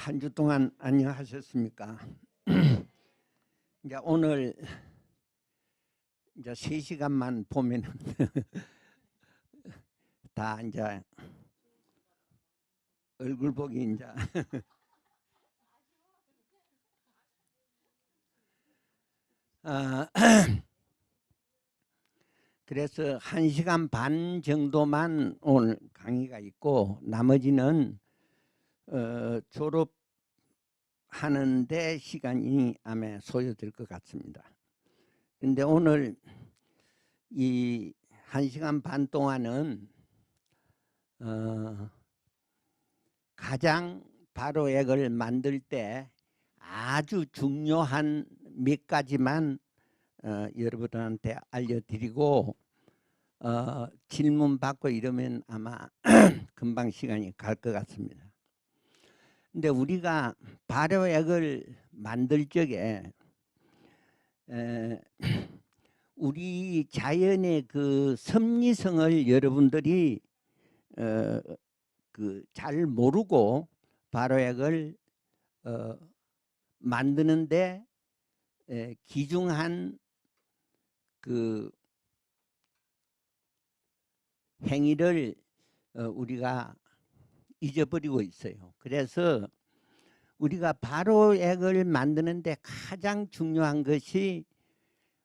한 주 동안 안녕하셨습니까? 이제 오늘 이제 3시간만 보면은 다 이제 얼굴 보기 이제 그래서 1시간 반 정도만 오늘 강의가 있고 나머지는 졸업하는데 시간이 아마 소요될 것 같습니다. 근데 오늘 이 1시간 반 동안은 가장 발효액을 만들 때 아주 중요한 몇 가지만 여러분한테 알려드리고 질문 받고 이러면 아마 금방 시간이 갈 것 같습니다. 근데 우리가 발효액을 만들 적에 우리 자연의 그 섭리성을 여러분들이 잘 모르고 발효액을 만드는데 기중한 그 행위를 우리가 잊어버리고 있어요. 그래서 우리가 발효액을 만드는데 가장 중요한 것이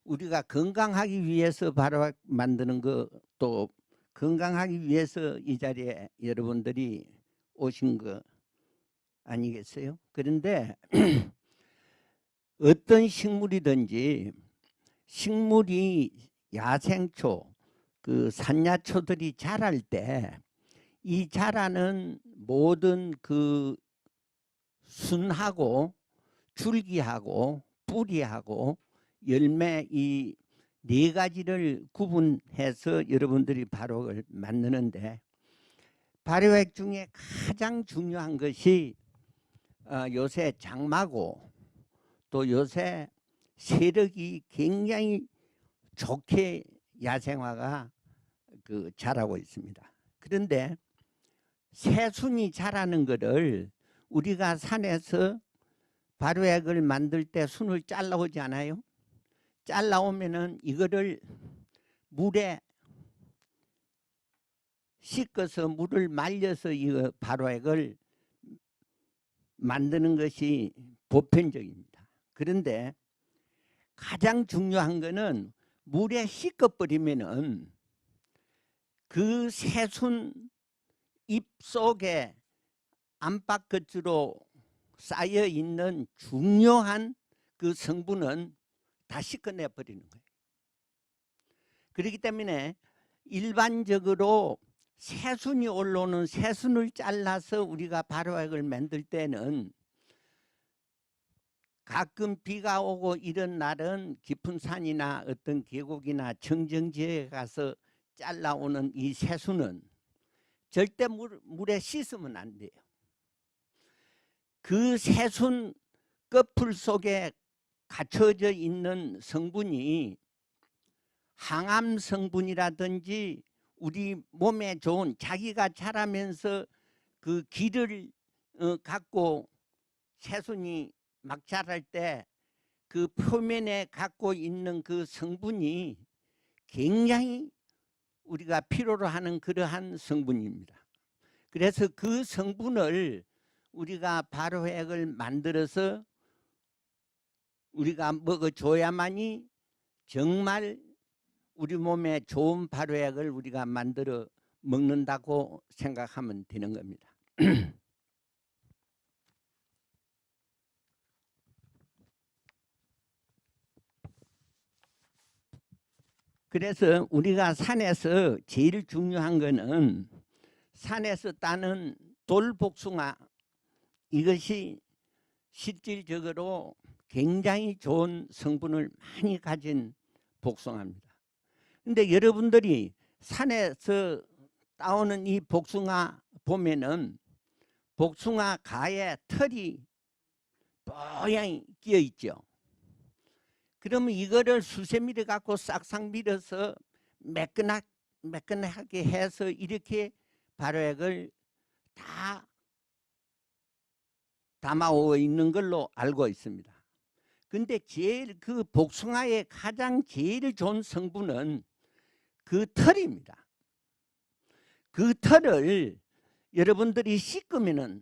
우리가 건강하기 위해서 발효액 만드는 것도 건강하기 위해서 이 자리에 여러분들이 오신 거 아니겠어요? 그런데 어떤 식물이든지 식물이 야생초, 그 산야초들이 자랄 때 이 자라는 모든 그 순하고 줄기하고 뿌리하고 열매 이 네 가지를 구분해서 여러분들이 발효액을 만드는데 발효액 중에 가장 중요한 것이 요새 장마고 또 요새 세력이 굉장히 좋게 야생화가 자라고 있습니다. 그런데 새순이 자라는 것을 우리가 산에서 발효액을 만들 때 순을 잘라오지 않아요? 잘라오면은 이거를 물에 씻어서 물을 말려서 이 발효액을 만드는 것이 보편적입니다. 그런데 가장 중요한 거는 물에 씻어버리면은 그 새순 잎 속에 안팎 끝으로 쌓여 있는 중요한 그 성분은 다 씻어내 버리는 거예요. 그렇기 때문에 일반적으로 새순이 올라오는 새순을 잘라서 우리가 발효액을 만들 때는 가끔 비가 오고 이런 날은 깊은 산이나 어떤 계곡이나 정정지에 가서 잘라오는 이 새순은 절대 물에 씻으면 안 돼요. 그 새순 끝풀 속에 갖춰져 있는 성분이 항암 성분이라든지 우리 몸에 좋은 자기가 자라면서 그 기를 갖고 새순이 막 자랄 때 그 표면에 갖고 있는 그 성분이 굉장히 우리가 필요로 하는 그러한 성분입니다. 그래서 그 성분을 우리가 발효액을 만들어서 우리가 먹어줘야만이 정말 우리 몸에 좋은 발효액을 우리가 만들어 먹는다고 생각하면 되는 겁니다. 그래서 우리가 산에서 제일 중요한 거는 산에서 따는 돌복숭아, 이것이 실질적으로 굉장히 좋은 성분을 많이 가진 복숭아입니다. 근데 여러분들이 산에서 따오는 이 복숭아 보면은 복숭아 가에 털이 뽀얀 끼어 있죠. 그러면 이거를 수세미를 갖고 싹싹 밀어서 매끈하게 해서 이렇게 발효액을 다 담아오 있는 걸로 알고 있습니다. 근데 제일 그 복숭아의 가장 제일 좋은 성분은 그 털입니다. 그 털을 여러분들이 씻으면은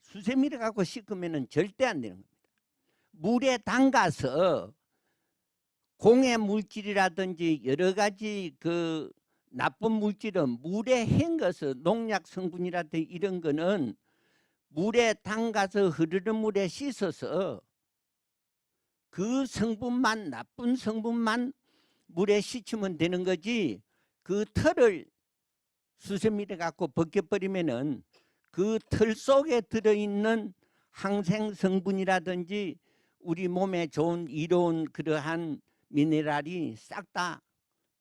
수세미를 갖고 씻으면은 절대 안 되는 겁니다. 물에 담가서 공해 물질이라든지 여러 가지 그 나쁜 물질은 물에 헹궈서 농약 성분이라든지 이런 거는 물에 담가서 흐르는 물에 씻어서 그 성분만 나쁜 성분만 물에 씻으면 되는 거지 그 털을 수세미를 갖고 벗겨버리면은 그 털 속에 들어있는 항생 성분이라든지 우리 몸에 좋은 이로운 그러한 미네랄이 싹 다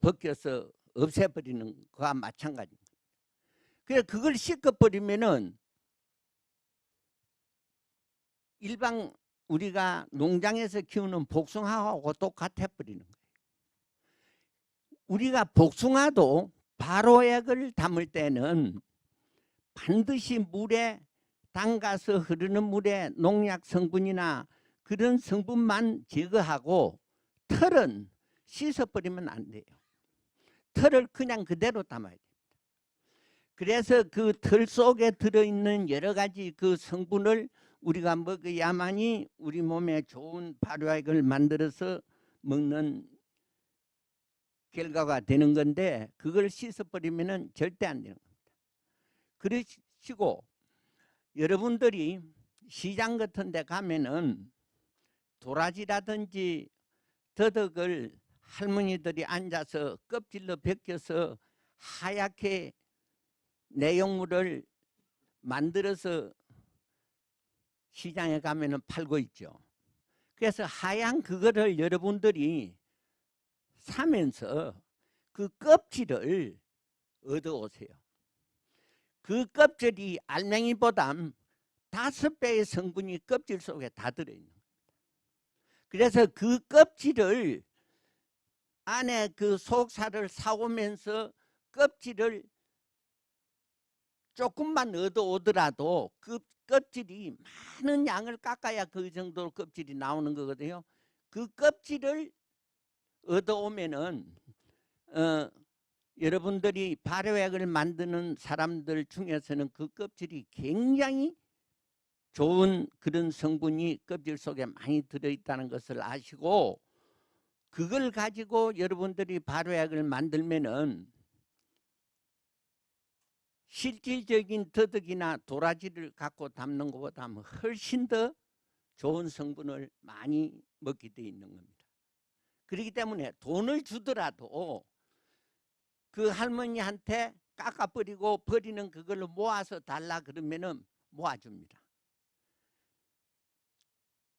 벗겨서 없애버리는 거와 마찬가지입니다. 그래서 그걸 씻어버리면은 일반 우리가 농장에서 키우는 복숭아하고 똑같아 버리는 거예요. 우리가 복숭아도 발효액을 담을 때는 반드시 물에 담가서 흐르는 물에 농약 성분이나 그런 성분만 제거하고 털은 씻어버리면 안 돼요. 털을 그냥 그대로 담아야 됩니다. 그래서 그 털 속에 들어있는 여러 가지 그 성분을 우리가 먹어야만이 우리 몸에 좋은 발효액을 만들어서 먹는 결과가 되는 건데 그걸 씻어버리면 절대 안 되는 겁니다. 그러시고 여러분들이 시장 같은 데 가면은 도라지라든지 더덕을 할머니들이 앉아서 껍질로 벗겨서 하얗게 내용물을 만들어서 시장에 가면은 팔고 있죠. 그래서 하얀 그거를 여러분들이 사면서 그 껍질을 얻어오세요. 그 껍질이 알맹이보다 5배의 성분이 껍질 속에 다 들어있는 겁니다. 그래서 그 껍질을 안에 그 속살을 사오면서 껍질을 조금만 얻어오더라도 그 껍질이 많은 양을 깎아야 그 정도 껍질이 나오는 거거든요. 그 껍질을 얻어오면은 여러분들이 발효액을 만드는 사람들 중에서는 그 껍질이 굉장히 좋은 그런 성분이 껍질 속에 많이 들어있다는 것을 아시고 그걸 가지고 여러분들이 발효액을 만들면은 실질적인 더덕이나 도라지를 갖고 담는 것보다 훨씬 더 좋은 성분을 많이 먹게 돼 있는 겁니다. 그렇기 때문에 돈을 주더라도 그 할머니한테 깎아버리고 버리는 그걸로 모아서 달라 그러면은 모아줍니다.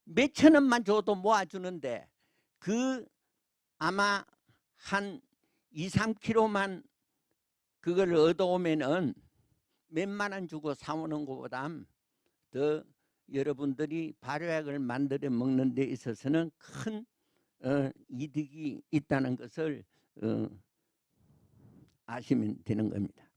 몇천 원만 줘도 모아주는데 그 아마 한 2, 3kg만 그걸 얻어오면은 몇만 원 주고 사오는 것보다 더 여러분들이 발효액을 만들어 먹는 데 있어서는 큰 이득이 있다는 것을 아시면 되는 겁니다.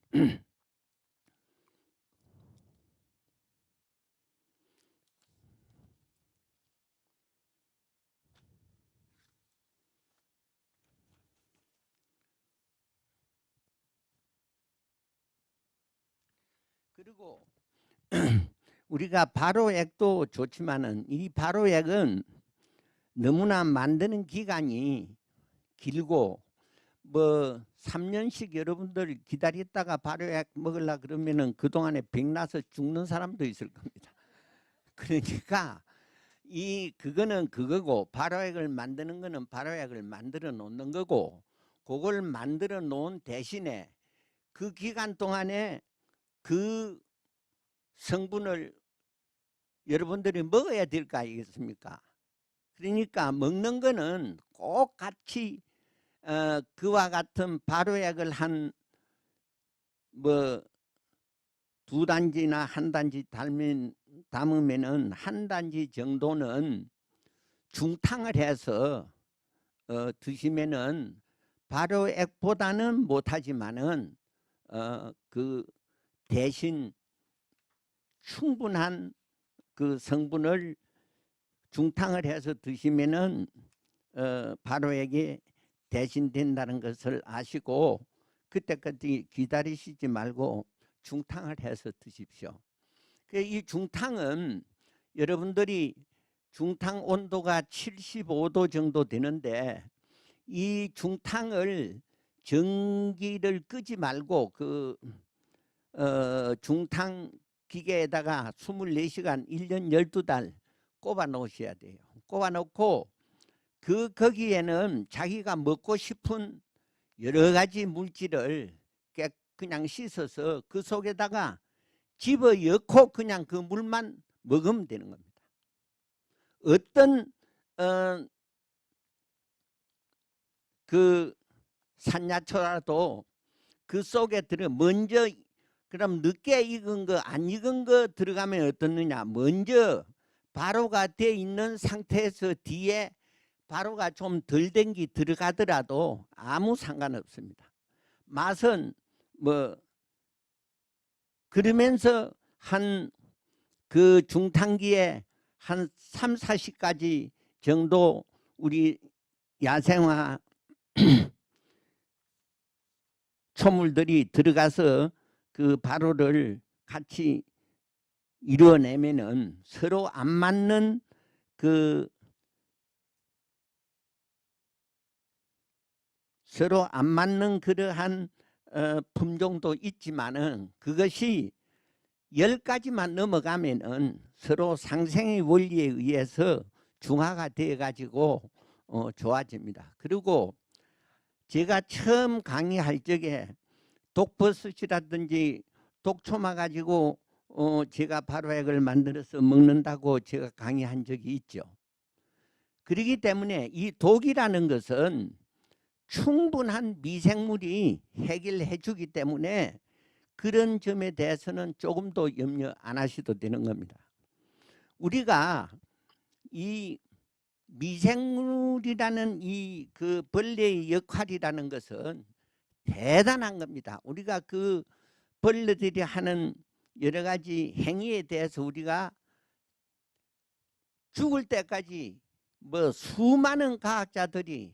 그리고 우리가 발효액도 좋지만은 이 발효액은 너무나 만드는 기간이 길고 뭐 3년씩 여러분들 기다렸다가 발효액 먹으려 그러면은 그동안에 병나서 죽는 사람도 있을 겁니다. 그러니까 그거는 그거고 발효액을 만드는 거는 발효액을 만들어 놓는 거고 그걸 만들어 놓은 대신에 그 기간 동안에 그 성분을 여러분들이 먹어야 될 거 아니겠습니까? 그러니까 먹는 거는 꼭 같이 그와 같은 발효액을 한 뭐 2단지나 1단지 담으면은 1단지 정도는 중탕을 해서 드시면은 발효액보다는 못하지만은 그 대신 충분한 그 성분을 중탕을 해서 드시면은 바로에게 대신된다는 것을 아시고 그때까지 기다리시지 말고 중탕을 해서 드십시오. 이 중탕은 여러분들이 중탕 온도가 75도 정도 되는데 이 중탕을 전기를 끄지 말고 그 중탕 기계에다가 24시간 1년 12달 꼽아 놓으셔야 돼요. 꼽아 놓고 거기에는 자기가 먹고 싶은 여러 가지 물질을 그냥 씻어서 그 속에다가 집어 넣고 그냥 그 물만 먹으면 되는 겁니다. 어떤 그 산야초라도 그 속에 먼저 그럼 늦게 익은 거 안 익은 거 들어가면 어떻느냐, 먼저 발효가 돼 있는 상태에서 뒤에 발효가 좀 덜 된 게 들어가더라도 아무 상관없습니다. 맛은 뭐 그러면서 한 그 중탕기에 한 3, 40가지 정도 우리 야생화 초물들이 들어가서 그 발효를 같이 이루어내면은 서로 안 맞는 그러한 품종도 있지만은 그것이 10가지만 넘어가면은 서로 상생의 원리에 의해서 중화가 되어 가지고 좋아집니다. 그리고 제가 처음 강의할 적에 독버섯이라든지 독초마 가지고 제가 발효액을 만들어서 먹는다고 제가 강의한 적이 있죠. 그렇기 때문에 이 독이라는 것은 충분한 미생물이 해결해 주기 때문에 그런 점에 대해서는 조금도 염려 안 하셔도 되는 겁니다. 우리가 이 미생물이라는 이 그 벌레의 역할이라는 것은 대단한 겁니다. 우리가 그 벌레들이 하는 여러 가지 행위에 대해서 우리가 죽을 때까지 뭐 수많은 과학자들이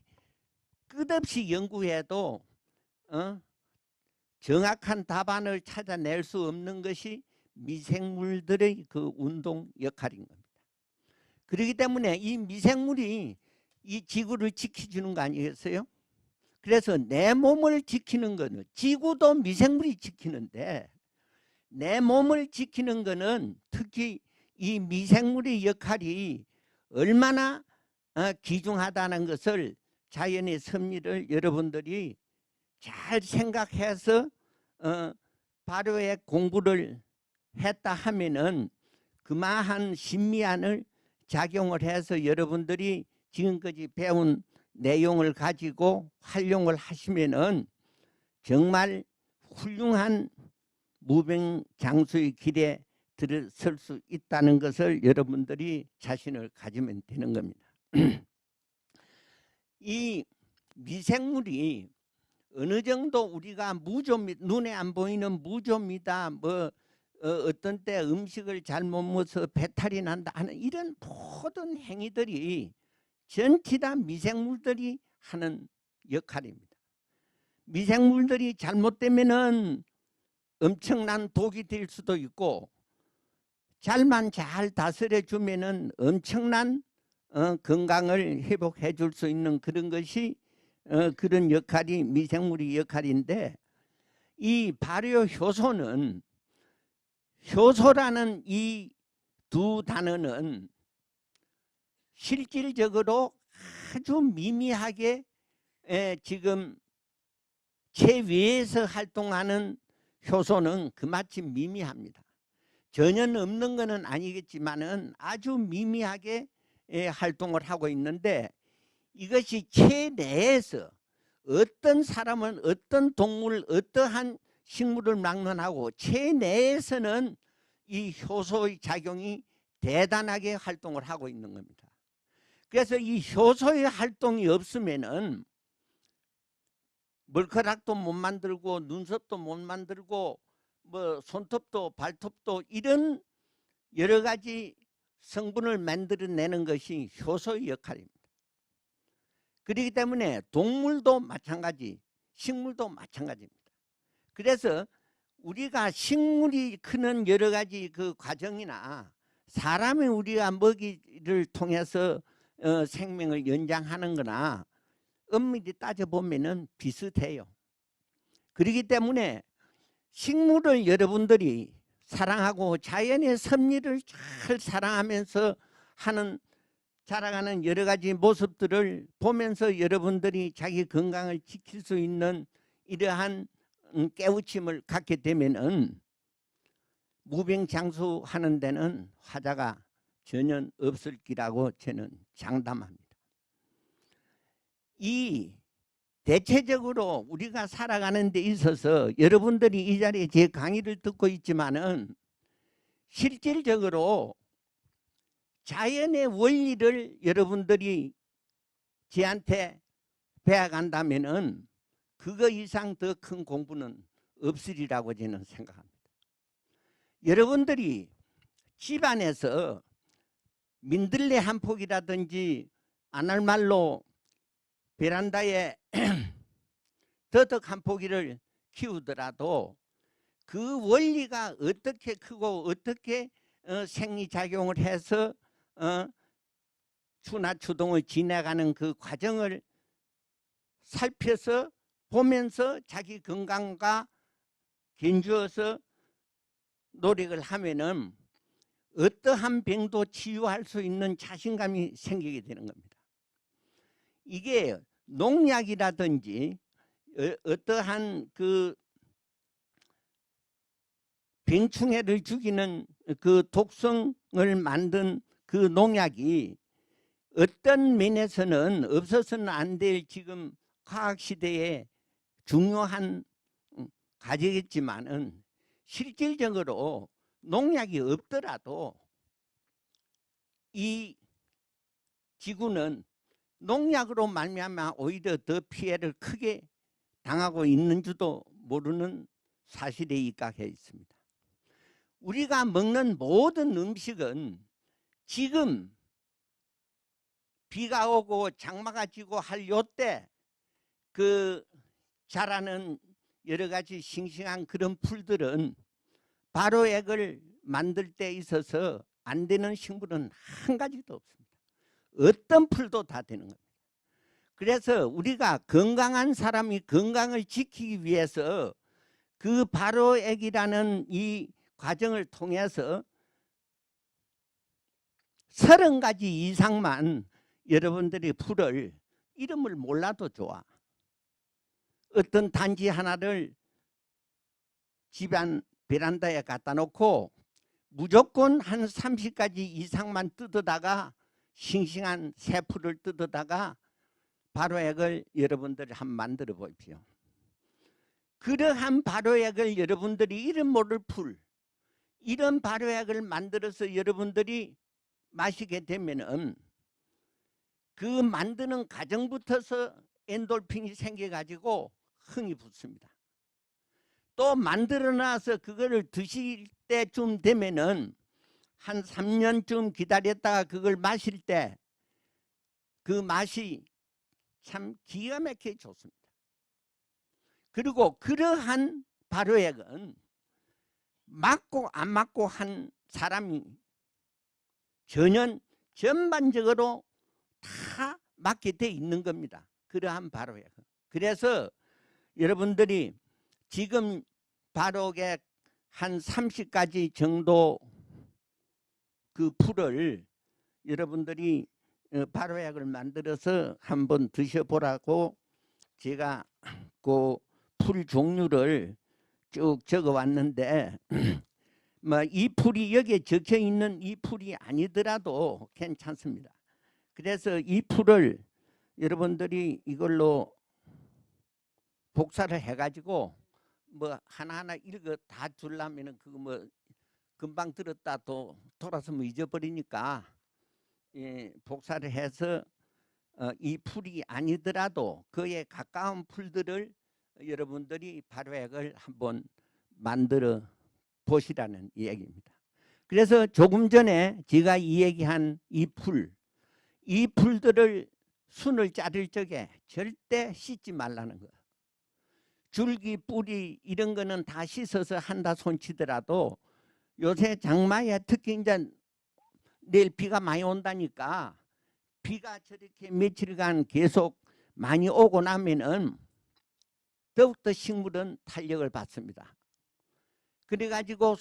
끝없이 연구해도 정확한 답안을 찾아낼 수 없는 것이 미생물들의 그 운동 역할인 겁니다. 그렇기 때문에 이 미생물이 이 지구를 지켜주는 거 아니겠어요? 그래서 내 몸을 지키는 거는 지구도 미생물이 지키는데 내 몸을 지키는 거는 특히 이 미생물의 역할이 얼마나 귀중하다는 것을 자연의 섭리를 여러분들이 잘 생각해서 발효의 공부를 했다 하면은 그마한 신미한을 작용을 해서 여러분들이 지금까지 배운 내용을 가지고 활용을 하시면은 정말 훌륭한 무병장수의 길에 들어설 수 있다는 것을 여러분들이 자신을 가지면 되는 겁니다. 이 미생물이 어느 정도 우리가 눈에 안 보이는 무좀이다, 뭐 어떤 때 음식을 잘못 먹어서 배탈이 난다 하는 이런 모든 행위들이 전체 다 미생물들이 하는 역할입니다. 미생물들이 잘못되면은 엄청난 독이 될 수도 있고 잘만 잘 다스려 주면은 엄청난 건강을 회복해 줄 수 있는 그런 것이 그런 역할이 미생물의 역할인데 이 발효 효소는 효소라는 이 두 단어는 실질적으로 아주 미미하게 지금 체외에서 활동하는 효소는 그마침 미미합니다. 전혀 없는 것은 아니겠지만은 아주 미미하게 활동을 하고 있는데 이것이 체내에서 어떤 사람은 어떤 동물 어떠한 식물을 막론하고 체내에서는 이 효소의 작용이 대단하게 활동을 하고 있는 겁니다. 그래서 이 효소의 활동이 없으면은 머리카락도 못 만들고 눈썹도 못 만들고 뭐 손톱도 발톱도 이런 여러 가지 성분을 만들어내는 것이 효소의 역할입니다. 그렇기 때문에 동물도 마찬가지, 식물도 마찬가지입니다. 그래서 우리가 식물이 크는 여러 가지 그 과정이나 사람이 우리가 먹이를 통해서 생명을 연장하는 거나 엄밀히 따져보면 비슷해요. 그렇기 때문에 식물을 여러분들이 사랑하고 자연의 섭리를 잘 사랑하면서 자라가는 여러 가지 모습들을 보면서 여러분들이 자기 건강을 지킬 수 있는 이러한 깨우침을 갖게 되면은 무병장수하는 데는 화자가 전혀 없을 기라고 저는 장담합니다. 이 대체적으로 우리가 살아가는 데 있어서 여러분들이 이 자리에 제 강의를 듣고 있지만은 실질적으로 자연의 원리를 여러분들이 저한테 배워간다면은 그거 이상 더 큰 공부는 없으리라고 저는 생각합니다. 여러분들이 집안에서 민들레 한 폭이라든지 아날말로 베란다에 더덕 한 포기를 키우더라도 그 원리가 어떻게 크고 어떻게 생리작용을 해서 추나추동을 지나가는 그 과정을 살펴서 보면서 자기 건강과 견주어서 노력을 하면은 어떠한 병도 치유할 수 있는 자신감이 생기게 되는 겁니다. 이게 농약이라든지 어떠한 그 병충해를 죽이는 그 독성을 만든 그 농약이 어떤 면에서는 없어서는 안 될 지금 과학시대에 중요한 가지겠지만은 실질적으로 농약이 없더라도 이 지구는 농약으로 말미암아 오히려 더 피해를 크게 당하고 있는 줄도 모르는 사실에 입각해 있습니다. 우리가 먹는 모든 음식은 지금 비가 오고 장마가 지고 할 요때 그 자라는 여러 가지 싱싱한 그런 풀들은 발효액을 만들 때 있어서 안 되는 식물은 한 가지도 없습니다. 어떤 풀도 다 되는 겁니다. 그래서 우리가 건강한 사람이 건강을 지키기 위해서 그 발효액이라는 이 과정을 통해서 30가지 이상만 여러분들이 풀을 이름을 몰라도 좋아. 어떤 단지 하나를 집안 베란다에 갖다 놓고 무조건 한 30가지 이상만 뜯어다가 싱싱한 새 풀을 뜯어다가 발효액을 여러분들이 한번 만들어 보십시오. 그러한 발효액을 여러분들이 이름 모를 풀, 이런 발효액을 만들어서 여러분들이 마시게 되면은 그 만드는 과정부터서 엔돌핀이 생겨가지고 흥이 붙습니다. 또 만들어 놔서 그거를 드실 때쯤 되면은 한 3년쯤 기다렸다가 그걸 마실 때 그 맛이 참 기가 막히게 좋습니다. 그리고 그러한 발효액은 맞고 안 맞고 한 사람이 전반적으로 다 맞게 돼 있는 겁니다. 그러한 발효액은. 그래서 여러분들이 지금 발효액 한 30가지 정도 그 풀을 여러분들이 발효액을 만들어서 한번 드셔보라고 제가 그 풀 종류를 쭉 적어 왔는데 뭐 이 풀이 여기에 적혀 있는 이 풀이 아니더라도 괜찮습니다. 그래서 이 풀을 여러분들이 이걸로 복사를 해가지고 뭐 하나하나 읽어 다 주려면은 그거 뭐 금방 들었다 또 돌아서 뭐 잊어버리니까 복사를 해서 이 풀이 아니더라도 그에 가까운 풀들을 여러분들이 발효액을 한번 만들어 보시라는 이야기입니다. 그래서 조금 전에 제가 이 얘기한 이 풀들을 순을 자를 적에 절대 씻지 말라는 거예요. 줄기, 뿌리 이런 거는 다 씻어서 한다 손치더라도 요새 장마에 특히 이제 내일 비가 많이 온다니까 비가 저렇게 며칠간 계속 많이 오고 나면은 더욱더 식물은 탄력을 받습니다. 그래가지고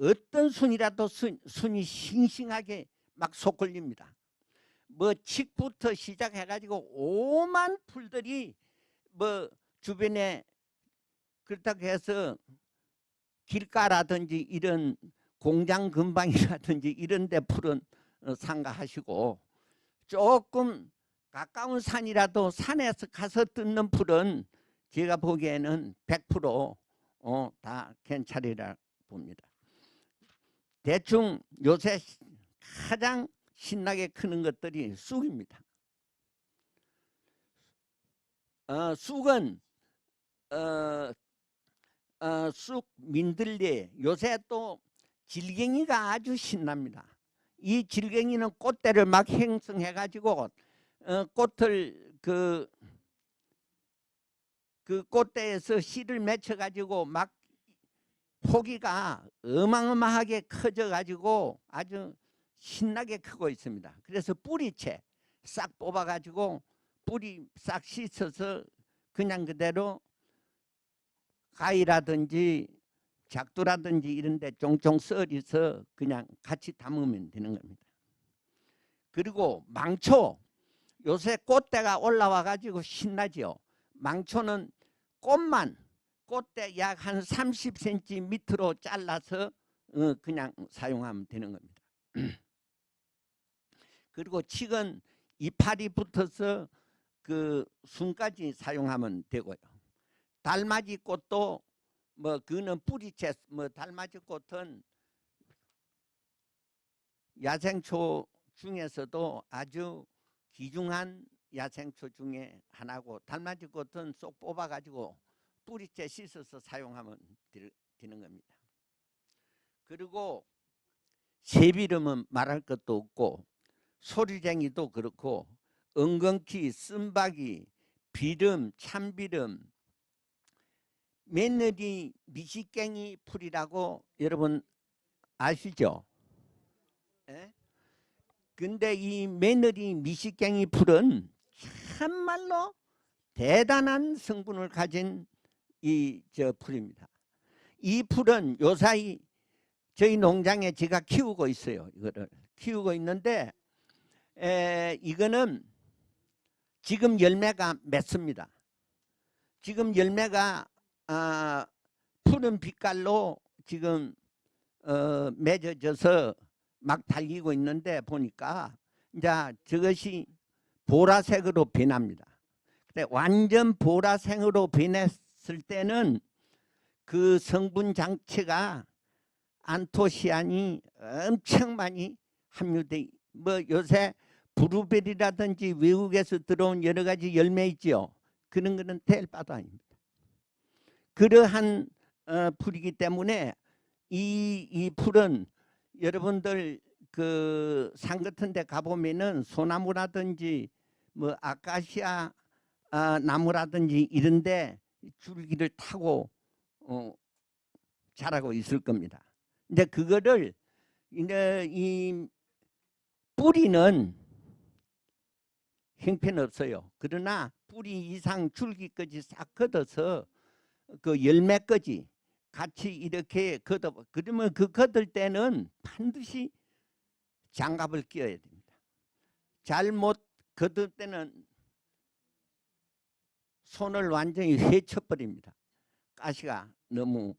어떤 순이라도 순이 싱싱하게 막 솟굴립니다. 뭐 칡부터 시작해가지고 오만 풀들이 뭐 주변에 그렇다고 해서 길가라든지 이런 공장 근방이라든지 이런 데 풀은 삼가하시고 조금 가까운 산이라도 산에서 가서 뜯는 풀은 제가 보기에는 100%다 괜찮으리라 봅니다. 대충 요새 가장 신나게 크는 것들이 쑥입니다. 쑥은 쑥, 민들레, 요새 또 질갱이가 아주 신납니다. 이 질갱이는 꽃대를 막 형성해 가지고 꽃을 그 꽃대에서 씨를 맺혀 가지고 막 포기가 어마어마하게 커져 가지고 아주 신나게 크고 있습니다. 그래서 뿌리채 싹 뽑아 가지고 뿌리 싹 씻어서 그냥 그대로 가위라든지 작두라든지 이런 데 종종 썰어서 그냥 같이 담으면 되는 겁니다. 그리고 망초, 요새 꽃대가 올라와 가지고 신나죠. 망초는 꽃만 꽃대 약 한 30cm 밑으로 잘라서 그냥 사용하면 되는 겁니다. 그리고 칡은 이파리 붙어서 그 순까지 사용하면 되고요. 달맞이 꽃도 뭐 그는 뿌리채, 뭐 달맞이 꽃은 야생초 중에서도 아주 귀중한 야생초 중에 하나고 달맞이 꽃은 쏙 뽑아 가지고 뿌리채 씻어서 사용하면 되는 겁니다. 그리고 새비름은 말할 것도 없고 소리쟁이도 그렇고 엉겅퀴, 쓴바귀, 비름, 참비름, 며느리 미식갱이 풀이라고 여러분 아시죠? 예? 근데 이 며느리 미식갱이 풀은 참말로 대단한 성분을 가진 이 풀입니다. 이 풀은 요사이 저희 농장에 제가 키우고 있어요. 이거를 키우고 있는데 이거는 지금 열매가 맺습니다. 지금 열매가 푸른 빛깔로 지금 맺어져서 막 달리고 있는데 보니까 이제 저것이 보라색으로 변합니다. 근데 완전 보라색으로 변했을 때는 그 성분 장치가 안토시아닌이 엄청 많이 함유돼, 뭐 요새 브루베리라든지 외국에서 들어온 여러 가지 열매 있죠. 그런 거는 될 바도 아닙니다. 그러한 풀이기 때문에 이 풀은 여러분들 그 산 같은 데 가보면은 소나무라든지 뭐 아카시아 나무라든지 이런 데 줄기를 타고 자라고 있을 겁니다. 근데 그거를 이제 이 뿌리는 형편없어요. 그러나 뿌리 이상 줄기까지 싹 걷어서 그 열매까지 같이 이렇게 걷어, 그러면 그 걷을 때는 반드시 장갑을 끼워야 됩니다. 잘못 걷을 때는 손을 완전히 헤쳐버립니다. 가시가 너무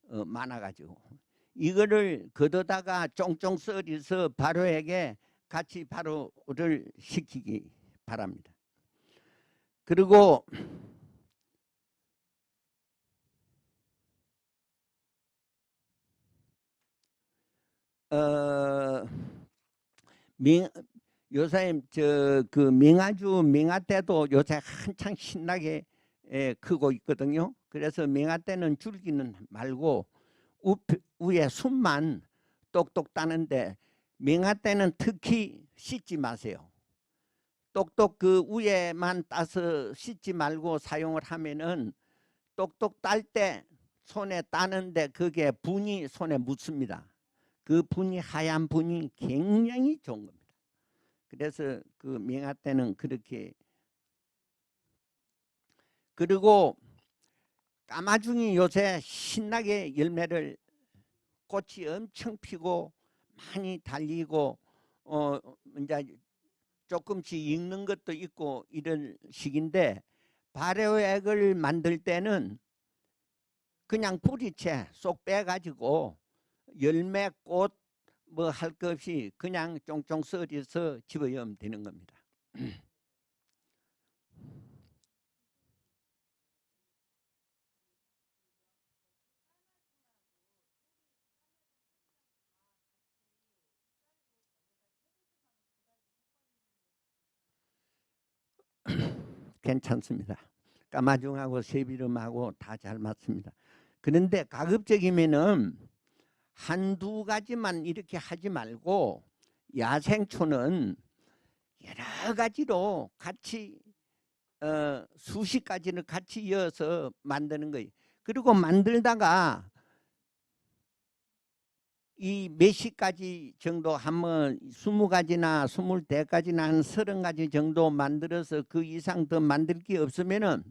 많아가지고 이거를 걷어다가 쫑쫑 썰어서 바로에게 같이 바로를 시키기 바랍니다. 그리고 요새 그 맹아주 맹아떼도 요새 한창 신나게 크고 있거든요. 그래서 맹아떼는 줄기는 말고 위에 순만 똑똑 따는데 맹아 때는 특히 씻지 마세요. 똑똑 그 위에만 따서 씻지 말고 사용을 하면은 똑똑 딸 때 손에 따는데 그게 분이 손에 묻습니다. 그 분이 하얀 분이 굉장히 좋은 겁니다. 그래서 그 맹아 때는 그렇게. 그리고 까마중이 요새 신나게 열매를 꽃이 엄청 피고 많이 달리고 이제 조금씩 익는 것도 있고 이런 시기인데 발효액을 만들 때는 그냥 뿌리채 쏙 빼가지고 열매 꽃 뭐 할 것 없이 그냥 쫑쫑 썰어서 집어넣으면 되는 겁니다. 괜찮습니다. 까마중하고 새비름하고 다 잘 맞습니다. 그런데 가급적이면은 한두 가지만 이렇게 하지 말고 야생초는 여러 가지로 같이 수십 가지를 같이 이어서 만드는 거예요. 그리고 만들다가 이 몇십 가지 정도 하면 20가지나 24가지나 한 30가지 정도 만들어서 그 이상 더 만들 게 없으면은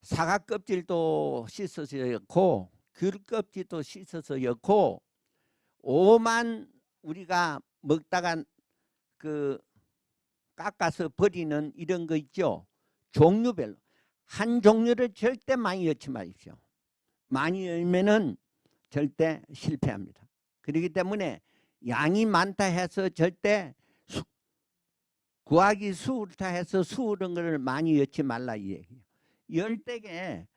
사과 껍질도 씻어서 넣고 귤 껍질도 씻어서 넣고 오만 우리가 먹다가 그 깎아서 버리는 이런 거 있죠. 종류별로 한 종류를 절대 많이 넣지 마십시오. 많이 넣으면은 절대 실패합니다. 그렇기 때문에 양이 많다 해서 절대 구하기 수울다 해서 수울한 걸 많이 넣지 말라 이 얘기예요. 열대게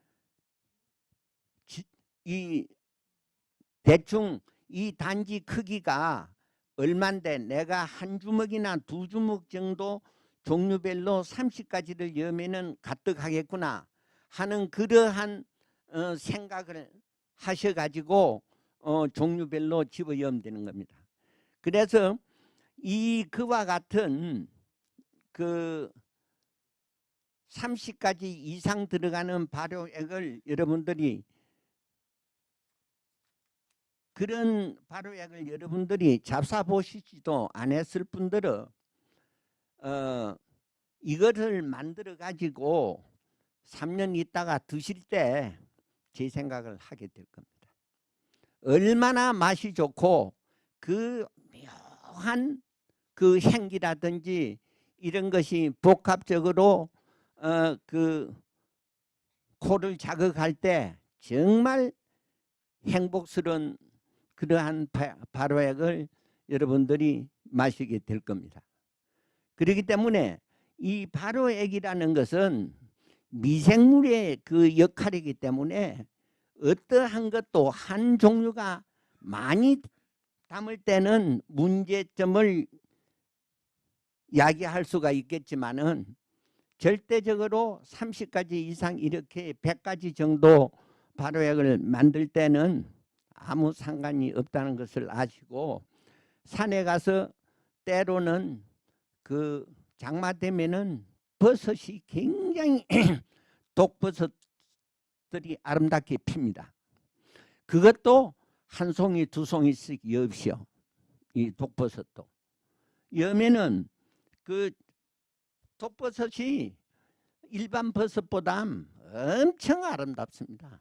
이 대충 이 단지 크기가 얼만데 내가 한 주먹이나 두 주먹 정도 종류별로 30가지를 넣으면은 가득하겠구나 하는 그러한 생각을 하셔가지고 종류별로 집어넣으면 되는 겁니다. 그래서 이 그와 같은 그 30가지 이상 들어가는 발효액을 여러분들이 그런 발효액을 여러분들이 잡사 보시지도 안 했을 분들은 이것을 만들어 가지고 3년 있다가 드실 때 제 생각을 하게 될 겁니다. 얼마나 맛이 좋고 그 묘한 그 향기라든지 이런 것이 복합적으로 그 코를 자극할 때 정말 행복스러운 그러한 발효액을 여러분들이 마시게 될 겁니다. 그렇기 때문에 이 발효액이라는 것은 미생물의 그 역할이기 때문에 어떠한 것도 한 종류가 많이 담을 때는 문제점을 야기할 수가 있겠지만은 절대적으로 30가지 이상 이렇게 100가지 정도 발효액을 만들 때는 아무 상관이 없다는 것을 아시고 산에 가서 때로는 그 장마 되면은 버섯이 굉장히 독버섯들이 아름답게 핍니다. 그것도 한 송이 두 송이씩 여십시오. 이 독버섯도 여면은 그 독버섯이 일반 버섯보다 엄청 아름답습니다.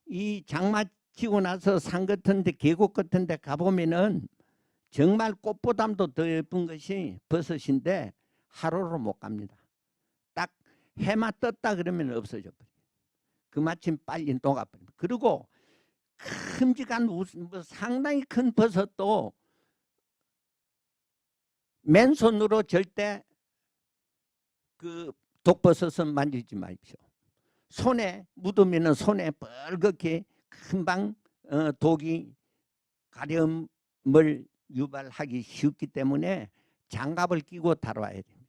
이 장마 지고 나서 산 같은데 계곡 같은데 가보면은 정말 꽃보담도 더 예쁜 것이 버섯인데 하루로 못 갑니다. 딱 해만 떴다 그러면 없어져 버려요. 그마침 빨리 녹아버립니다. 그리고 큼직한 뭐 상당히 큰 버섯도 맨손으로 절대 그 독버섯은 만지지 마십시오. 손에 묻으면 손에 뻘겋게 금방 독이 가려움을 유발하기 쉽기 때문에 장갑을 끼고 다뤄야 됩니다.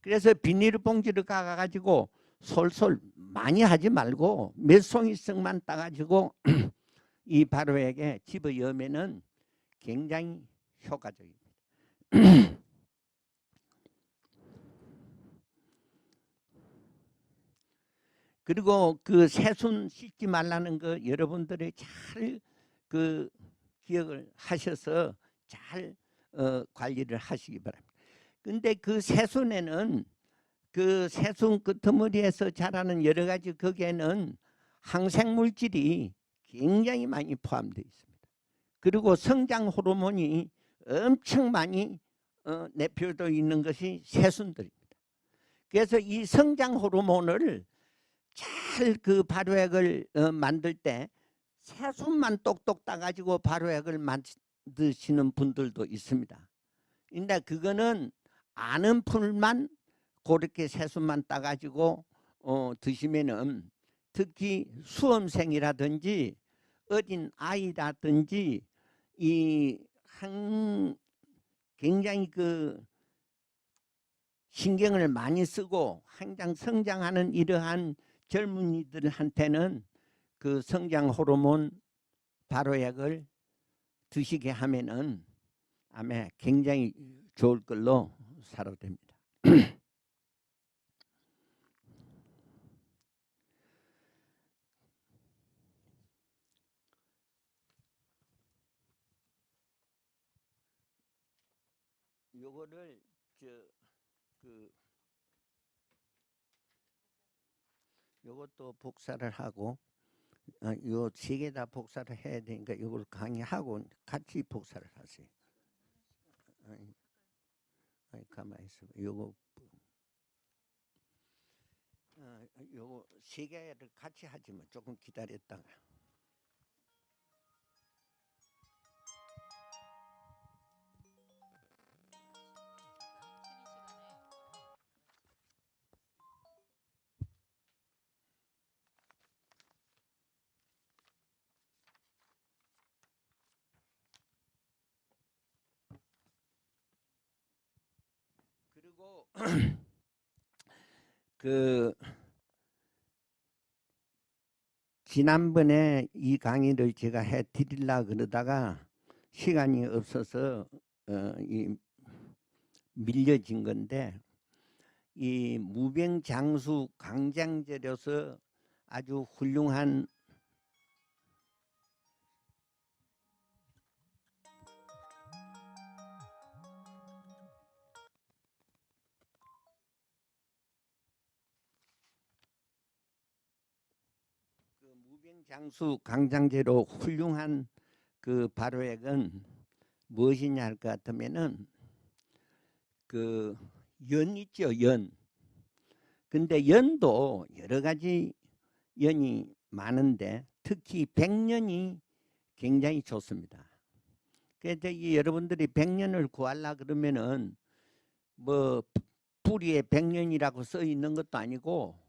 그래서 비닐봉지를 가가지고 솔솔 많이 하지 말고 몇 송이씩만 따가지고 이 발효액에 집어넣으면은 굉장히 효과적입니다. 그리고 그 새순 씻지 말라는 거 여러분들이 잘 그 기억을 하셔서 잘 관리를 하시기 바랍니다. 근데 그 새순에는 그 새순 끄트머리에서 자라는 여러 가지 거기에는 항생 물질이 굉장히 많이 포함되어 있습니다. 그리고 성장 호르몬이 엄청 많이 내표되어 있는 것이 새순들입니다. 그래서 이 성장 호르몬을 잘 그 발효액을 만들 때 새순만 똑똑 따가지고 발효액을 만드시는 분들도 있습니다. 근데 그거는 아는 풀만 그렇게 새순만 따가지고 드시면은 특히 수험생이라든지 어린 아이라든지 굉장히 그 신경을 많이 쓰고 항상 성장하는 이러한 젊은이들한테는 그 성장 호르몬 발효액을 드시게 하면은 아마 굉장히 좋을 걸로 사료됩니다. 요거를 요것도 복사를 하고 요 세 개 다 복사를 해야 되니까 이걸 강의하고 같이 복사를 하세요. 가만히 있어. 요거 세 개를 같이 하지 뭐 조금 기다렸다가. 그리고 그 지난번에 이 강의를 제가 해 드리려 그러다가 시간이 없어서 밀려진 건데 이 무병장수 강장제로서 아주 훌륭한 무병장수 강장제로 훌륭한 그 발효액은 무엇이냐 할 것 같으면은 그 연 있죠, 연. 근데 연도 여러 가지 연이 많은데 특히 백년이 굉장히 좋습니다. 그래서 여러분들이 백년을 구하려 그러면은 뭐 뿌리에 백년이라고 써 있는 것도 아니고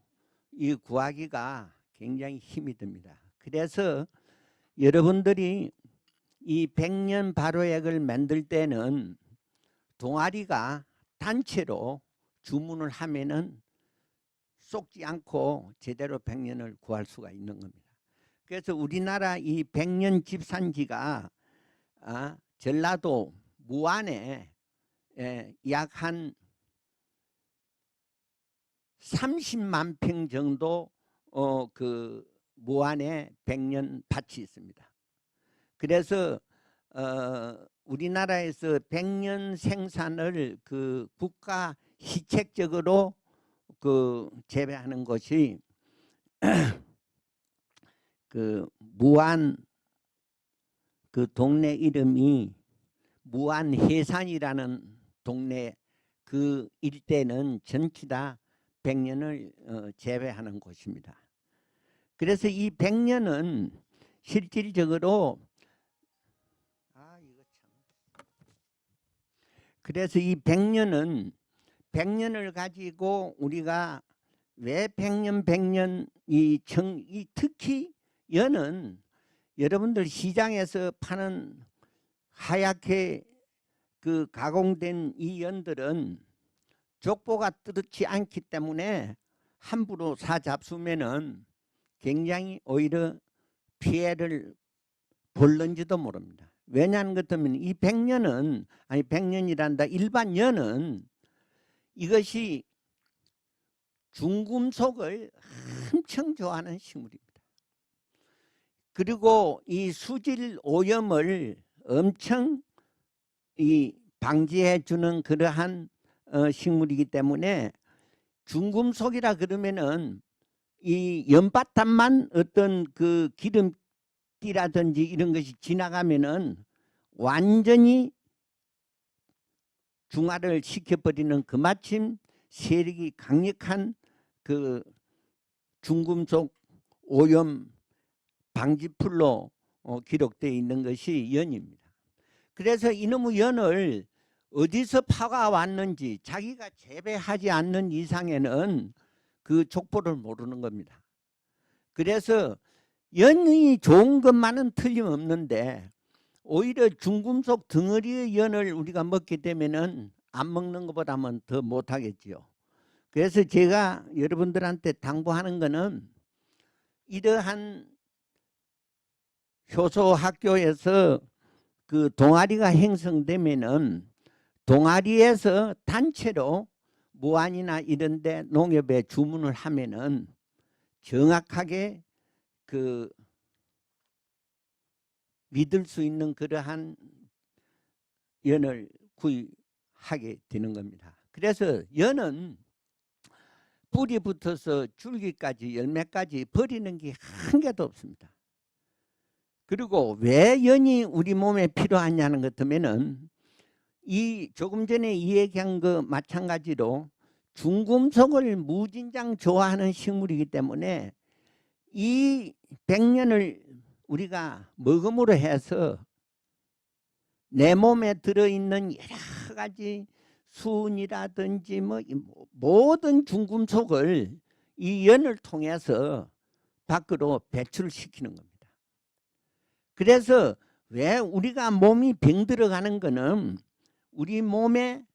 이 구하기가 굉장히 힘이 듭니다. 그래서 여러분들이 이 백년 발효액을 만들 때는 동아리가 단체로 주문을 하면은 쏟지 않고 제대로 백년을 구할 수가 있는 겁니다. 그래서 우리나라 이 백년 집산지가 전라도 무안에 약 한 30만 평 정도 그 무안에 백년 밭이 있습니다. 그래서 우리나라에서 백년 생산을 그 국가 시책적으로 그 재배하는 것이 그 무안 그 동네 이름이 무안해산이라는 동네 그 일대는 전부 다 백년을 재배하는 곳입니다. 그래서 이 백년은 실질적으로 그래서 이 백년은 백년을 가지고 우리가 왜 백년 이 특히 연은 여러분들 시장에서 파는 하얗게 그 가공된 이 연들은 족보가 뚜렷지 않기 때문에 함부로 사 잡수면은 굉장히 오히려 피해를 볼는지도 모릅니다. 왜냐하는 것 같으면 이 백년은 아니 백년이란다 일반 년은 이것이 중금속을 엄청 좋아하는 식물입니다. 그리고 이 수질 오염을 엄청 방지해 주는 그러한 식물이기 때문에 중금속이라 그러면은 이 연바탕만 어떤 그 기름띠라든지 이런 것이 지나가면은 완전히 중화를 시켜버리는 그마침 세력이 강력한 그 중금속 오염 방지풀로 기록되어 있는 것이 연입니다. 그래서 이놈의 연을 어디서 파가 왔는지 자기가 재배하지 않는 이상에는 그 족보를 모르는 겁니다. 그래서 연이 좋은 것만은 틀림없는데 오히려 중금속 덩어리의 연을 우리가 먹게 되면은 안 먹는 것보다는 더 못하겠지요. 그래서 제가 여러분들한테 당부하는 거는 이러한 효소 학교에서 그 동아리가 형성되면은 동아리에서 단체로 무안이나 이런 데 농협에 주문을 하면은 정확하게 그 믿을 수 있는 그러한 연을 구입하게 되는 겁니다. 그래서 연은 뿌리 붙어서 줄기까지 열매까지 버리는 게 한 개도 없습니다. 그리고 왜 연이 우리 몸에 필요하냐는 것 같으면은 이 조금 전에 이 얘기한 거 마찬가지로 중금속을 무진장 좋아하는 식물이기 때문에 이 백년을 우리가 먹음으로 해서 내 몸에 들어있는 여러 가지 수은이라든지 뭐 모든 중금속을 이 연을 통해서 밖으로 배출시키는 겁니다. 그래서 왜 우리가 몸이 병들어가는 거는 우리 몸에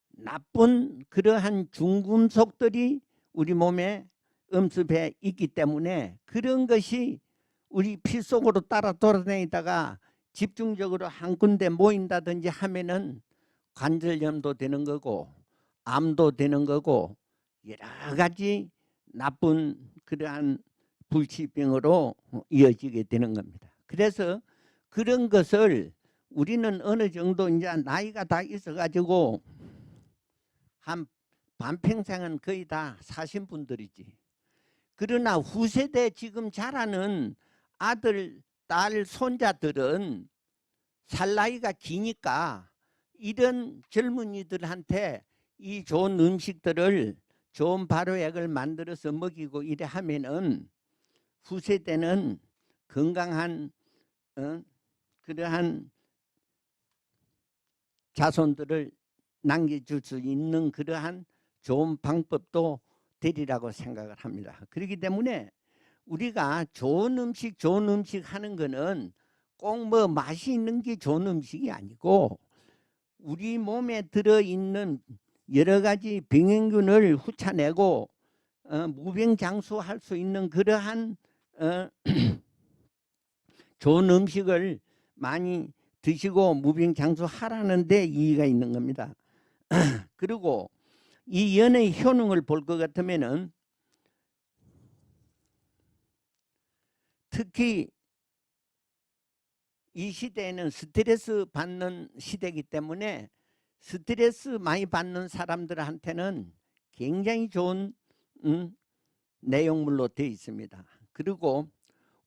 나쁜 그러한 중금속들이 우리 몸에 음습해 있기 때문에 그런 것이 우리 피 속으로 따라 돌아다니다가 집중적으로 한 군데 모인다든지 하면은 관절염도 되는 거고 암도 되는 거고 여러 가지 나쁜 그러한 불치병으로 이어지게 되는 겁니다. 그래서 그런 것을 우리는 어느 정도 이제 나이가 다 있어가지고 한 반평생은 거의 다 사신 분들이지. 그러나 후세대 지금 자라는 아들, 딸, 손자들은 살 나이가 기니까 이런 젊은이들한테 이 좋은 음식들을 좋은 발효액을 만들어서 먹이고 이래 하면은 후세대는 건강한 그러한 자손들을 남겨줄 수 있는 그러한 좋은 방법도 되리라고 생각을 합니다. 그렇기 때문에 우리가 좋은 음식 하는 거는 꼭 뭐 맛이 있는 게 좋은 음식이 아니고 우리 몸에 들어있는 여러 가지 병행균을 훑어내고 무병장수할 수 있는 그러한 좋은 음식을 많이 드시고 무병장수하라는 데 이의가 있는 겁니다. 그리고 이 연의 효능을 볼 것 같으면은 특히 이 시대에는 스트레스 받는 시대이기 때문에 스트레스 많이 받는 사람들한테는 굉장히 좋은 내용물로 되어 있습니다. 그리고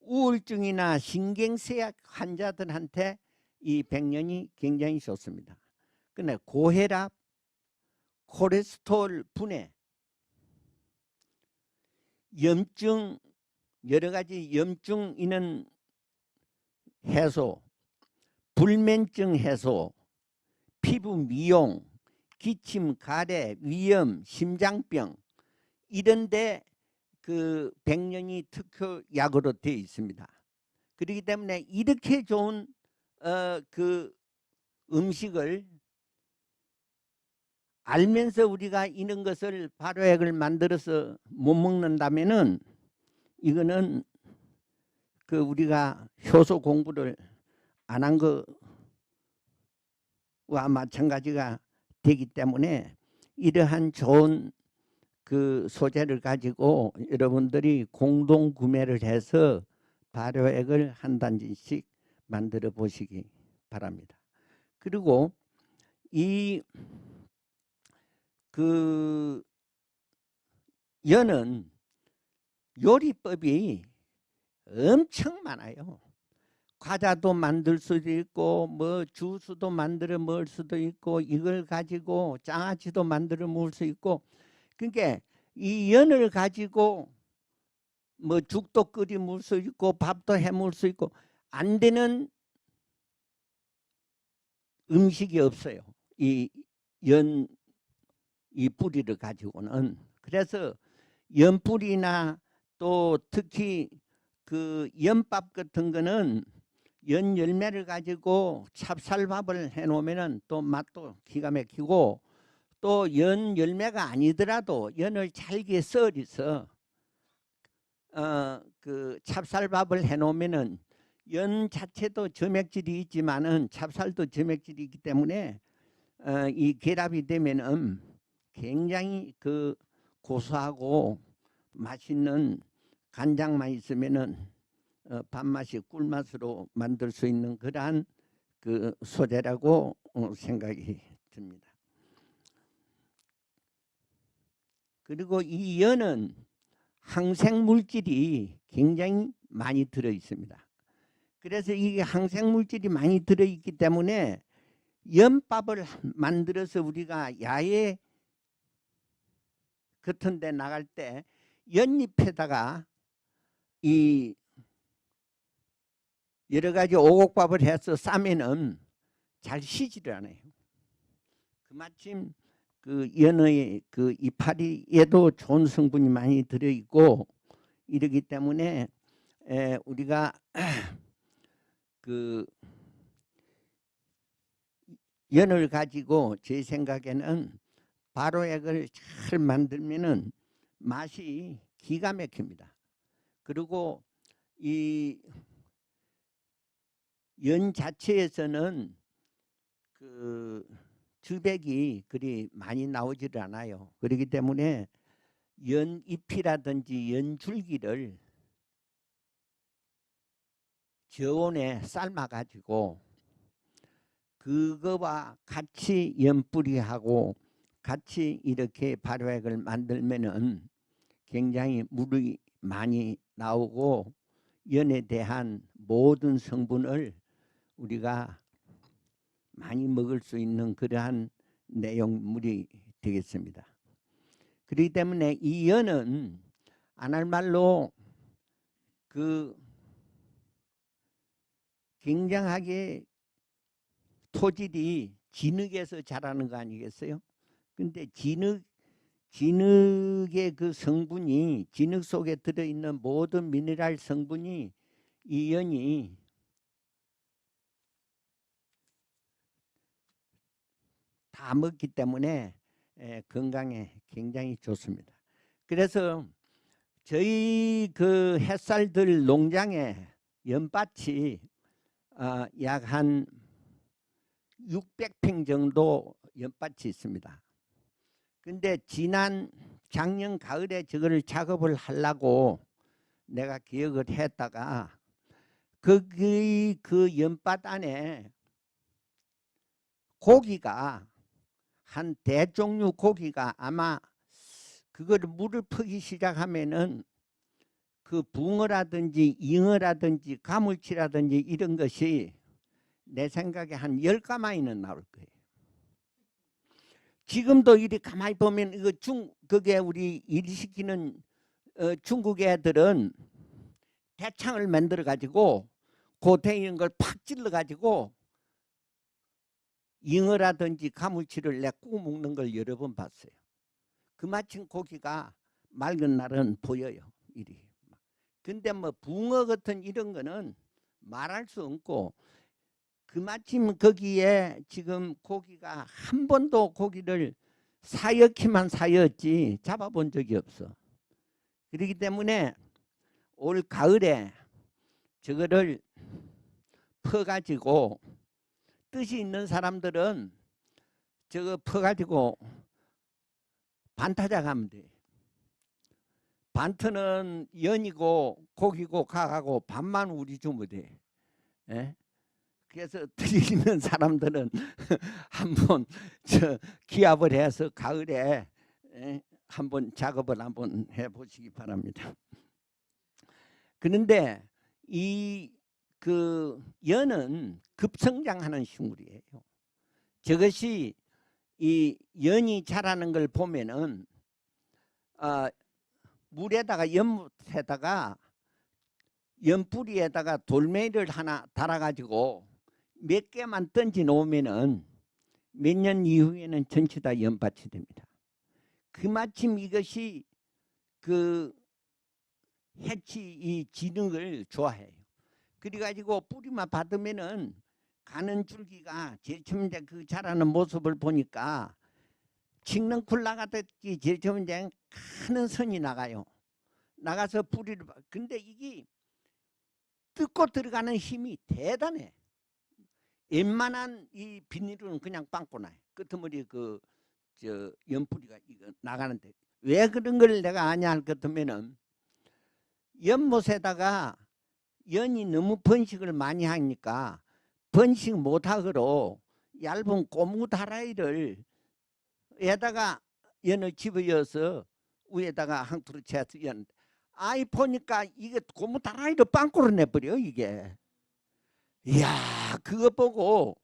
우울증이나 신경쇠약 환자들한테 이 백년이 굉장히 좋습니다. 근데 고혈압, 콜레스테롤 분해, 염증, 여러 가지 염증 있는 해소, 불면증 해소, 피부 미용, 기침, 가래, 위염, 심장병 이런데 그 백년이 특효약으로 되어 있습니다. 그렇기 때문에 이렇게 좋은 그 음식을 알면서 우리가 이런 것을 발효액을 만들어서 못 먹는다면은 이거는 그 우리가 효소 공부를 안 한 거와 마찬가지가 되기 때문에 이러한 좋은 그 소재를 가지고 여러분들이 공동 구매를 해서 발효액을 한 단지씩 만들어 보시기 바랍니다. 그리고 이 그 연은 요리법이 엄청 많아요. 과자도 만들 수도 있고 뭐 주스도 만들어 먹을 수도 있고 이걸 가지고 장아찌도 만들어 먹을 수 있고, 그러니까 이 연을 가지고 뭐 죽도 끓여 먹을 수 있고 밥도 해 먹을 수 있고 안 되는 음식이 없어요. 이 뿌리를 가지고는. 그래서 연뿌리나 또 특히 그 연밥 같은 거는 연 열매를 가지고 찹쌀밥을 해 놓으면은 또 맛도 기가 막히고, 또 연 열매가 아니더라도 연을 잘게 썰어서 그 찹쌀밥을 해 놓으면은 연 자체도 점액질이 있지만은 찹쌀도 점액질이 있기 때문에 이 결합이 되면은 굉장히 그 고소하고 맛있는, 간장만 있으면은 밥맛이 꿀맛으로 만들 수 있는 그러한 그 소재라고 생각이 듭니다. 그리고 이 연은 항생 물질이 굉장히 많이 들어 있습니다. 그래서 이 항생 물질이 많이 들어 있기 때문에 연밥을 만들어서 우리가 야외 같은 데 나갈 때 연잎에다가 이 여러 가지 오곡밥을 해서 싸면은 잘 시지를 않아요. 그마침 그 연의 그 이파리에도 좋은 성분이 많이 들어 있고 이러기 때문에 우리가 그 연을 가지고 제 생각에는 발효액을 잘 만들면은 맛이 기가 막힙니다. 그리고 이 연 자체에서는 그 주백이 그리 많이 나오지를 않아요. 그렇기 때문에 연잎이라든지 연줄기를 저온에 삶아 가지고 그거와 같이 연뿌리하고 같이 이렇게 발효액을 만들면은 굉장히 물이 많이 나오고 연에 대한 모든 성분을 우리가 많이 먹을 수 있는 그러한 내용물이 되겠습니다. 그렇기 때문에 이 연은 안 할 말로 그 굉장하게 토질이 진흙에서 자라는 거 아니겠어요? 근데 진흙의 그 성분이, 진흙 속에 들어있는 모든 미네랄 성분이 이 연이 다 먹기 때문에 건강에 굉장히 좋습니다. 그래서 저희 그 햇살들 농장에 연밭이 약 한 600평 정도 연밭이 있습니다. 근데 작년 가을에 저거를 작업을 하려고 내가 기획을 했다가 거기 그 연밭 안에 고기가 한 대종류 고기가 아마 그거를 물을 퍼기 시작하면은 그 붕어라든지 잉어라든지 가물치라든지 이런 것이 내 생각에 한 10가마이는 나올 거예요. 지금도 이리 가만히 보면 이거 그게 우리 일시키는 중국 애들은 대창을 만들어 가지고 고태 이런 걸 팍 찔러 가지고 잉어라든지 가물치를 내 구워 먹는 걸 여러 번 봤어요. 그마침 고기가 맑은 날은 보여요. 이리. 근데 뭐 붕어 같은 이런 거는 말할 수 없고, 그마침 거기에 지금 고기가 한 번도 고기를 사육기만 사였지 잡아본 적이 없어. 그렇기 때문에 올 가을에 저거를 퍼가지고 뜻이 있는 사람들은 저거 퍼가지고 반타작 하면 돼. 반트는 연이고 고기고 가가고 반만 우리 주면 돼. 예? 그래서 뜻이 있는 사람들은 한번 기합을 해서 가을에 한번 작업을 한번 해보시기 바랍니다. 그런데 이 연은 급성장하는 식물이에요. 저것이 이 연이 자라는 걸 보면은 물에다가 연못에다가 연뿌리에다가 돌멩이를 하나 달아가지고 몇 개만 던지 놓으면은 몇 년 이후에는 전체 다 연밭이 됩니다. 그마침 이것이 해치 이 진흙을 좋아해요. 그래가지고 뿌리만 받으면은 가는 줄기가 제일 처음에 그 자라는 모습을 보니까 칡넝쿨 나가듯이 제일 처음에 큰 선이 나가요. 나가서 뿌리를 근데 이게 뜯고 들어가는 힘이 대단해. 웬만한 이 비닐은 그냥 빵꾸 나요. 끄트머리 연뿌리가 이거 나가는데 왜 그런 걸 내가 아냐 할 것 같으면은 연못에다가 연이 너무 번식을 많이 하니까 번식 못하도록 얇은 고무 다라이를 에다가 연을 집어여서 위에다가 항투로 채서 연. 아이 보니까 이게 고무 다라이로 빵꾸를 내버려 이게. 이야 그거 보고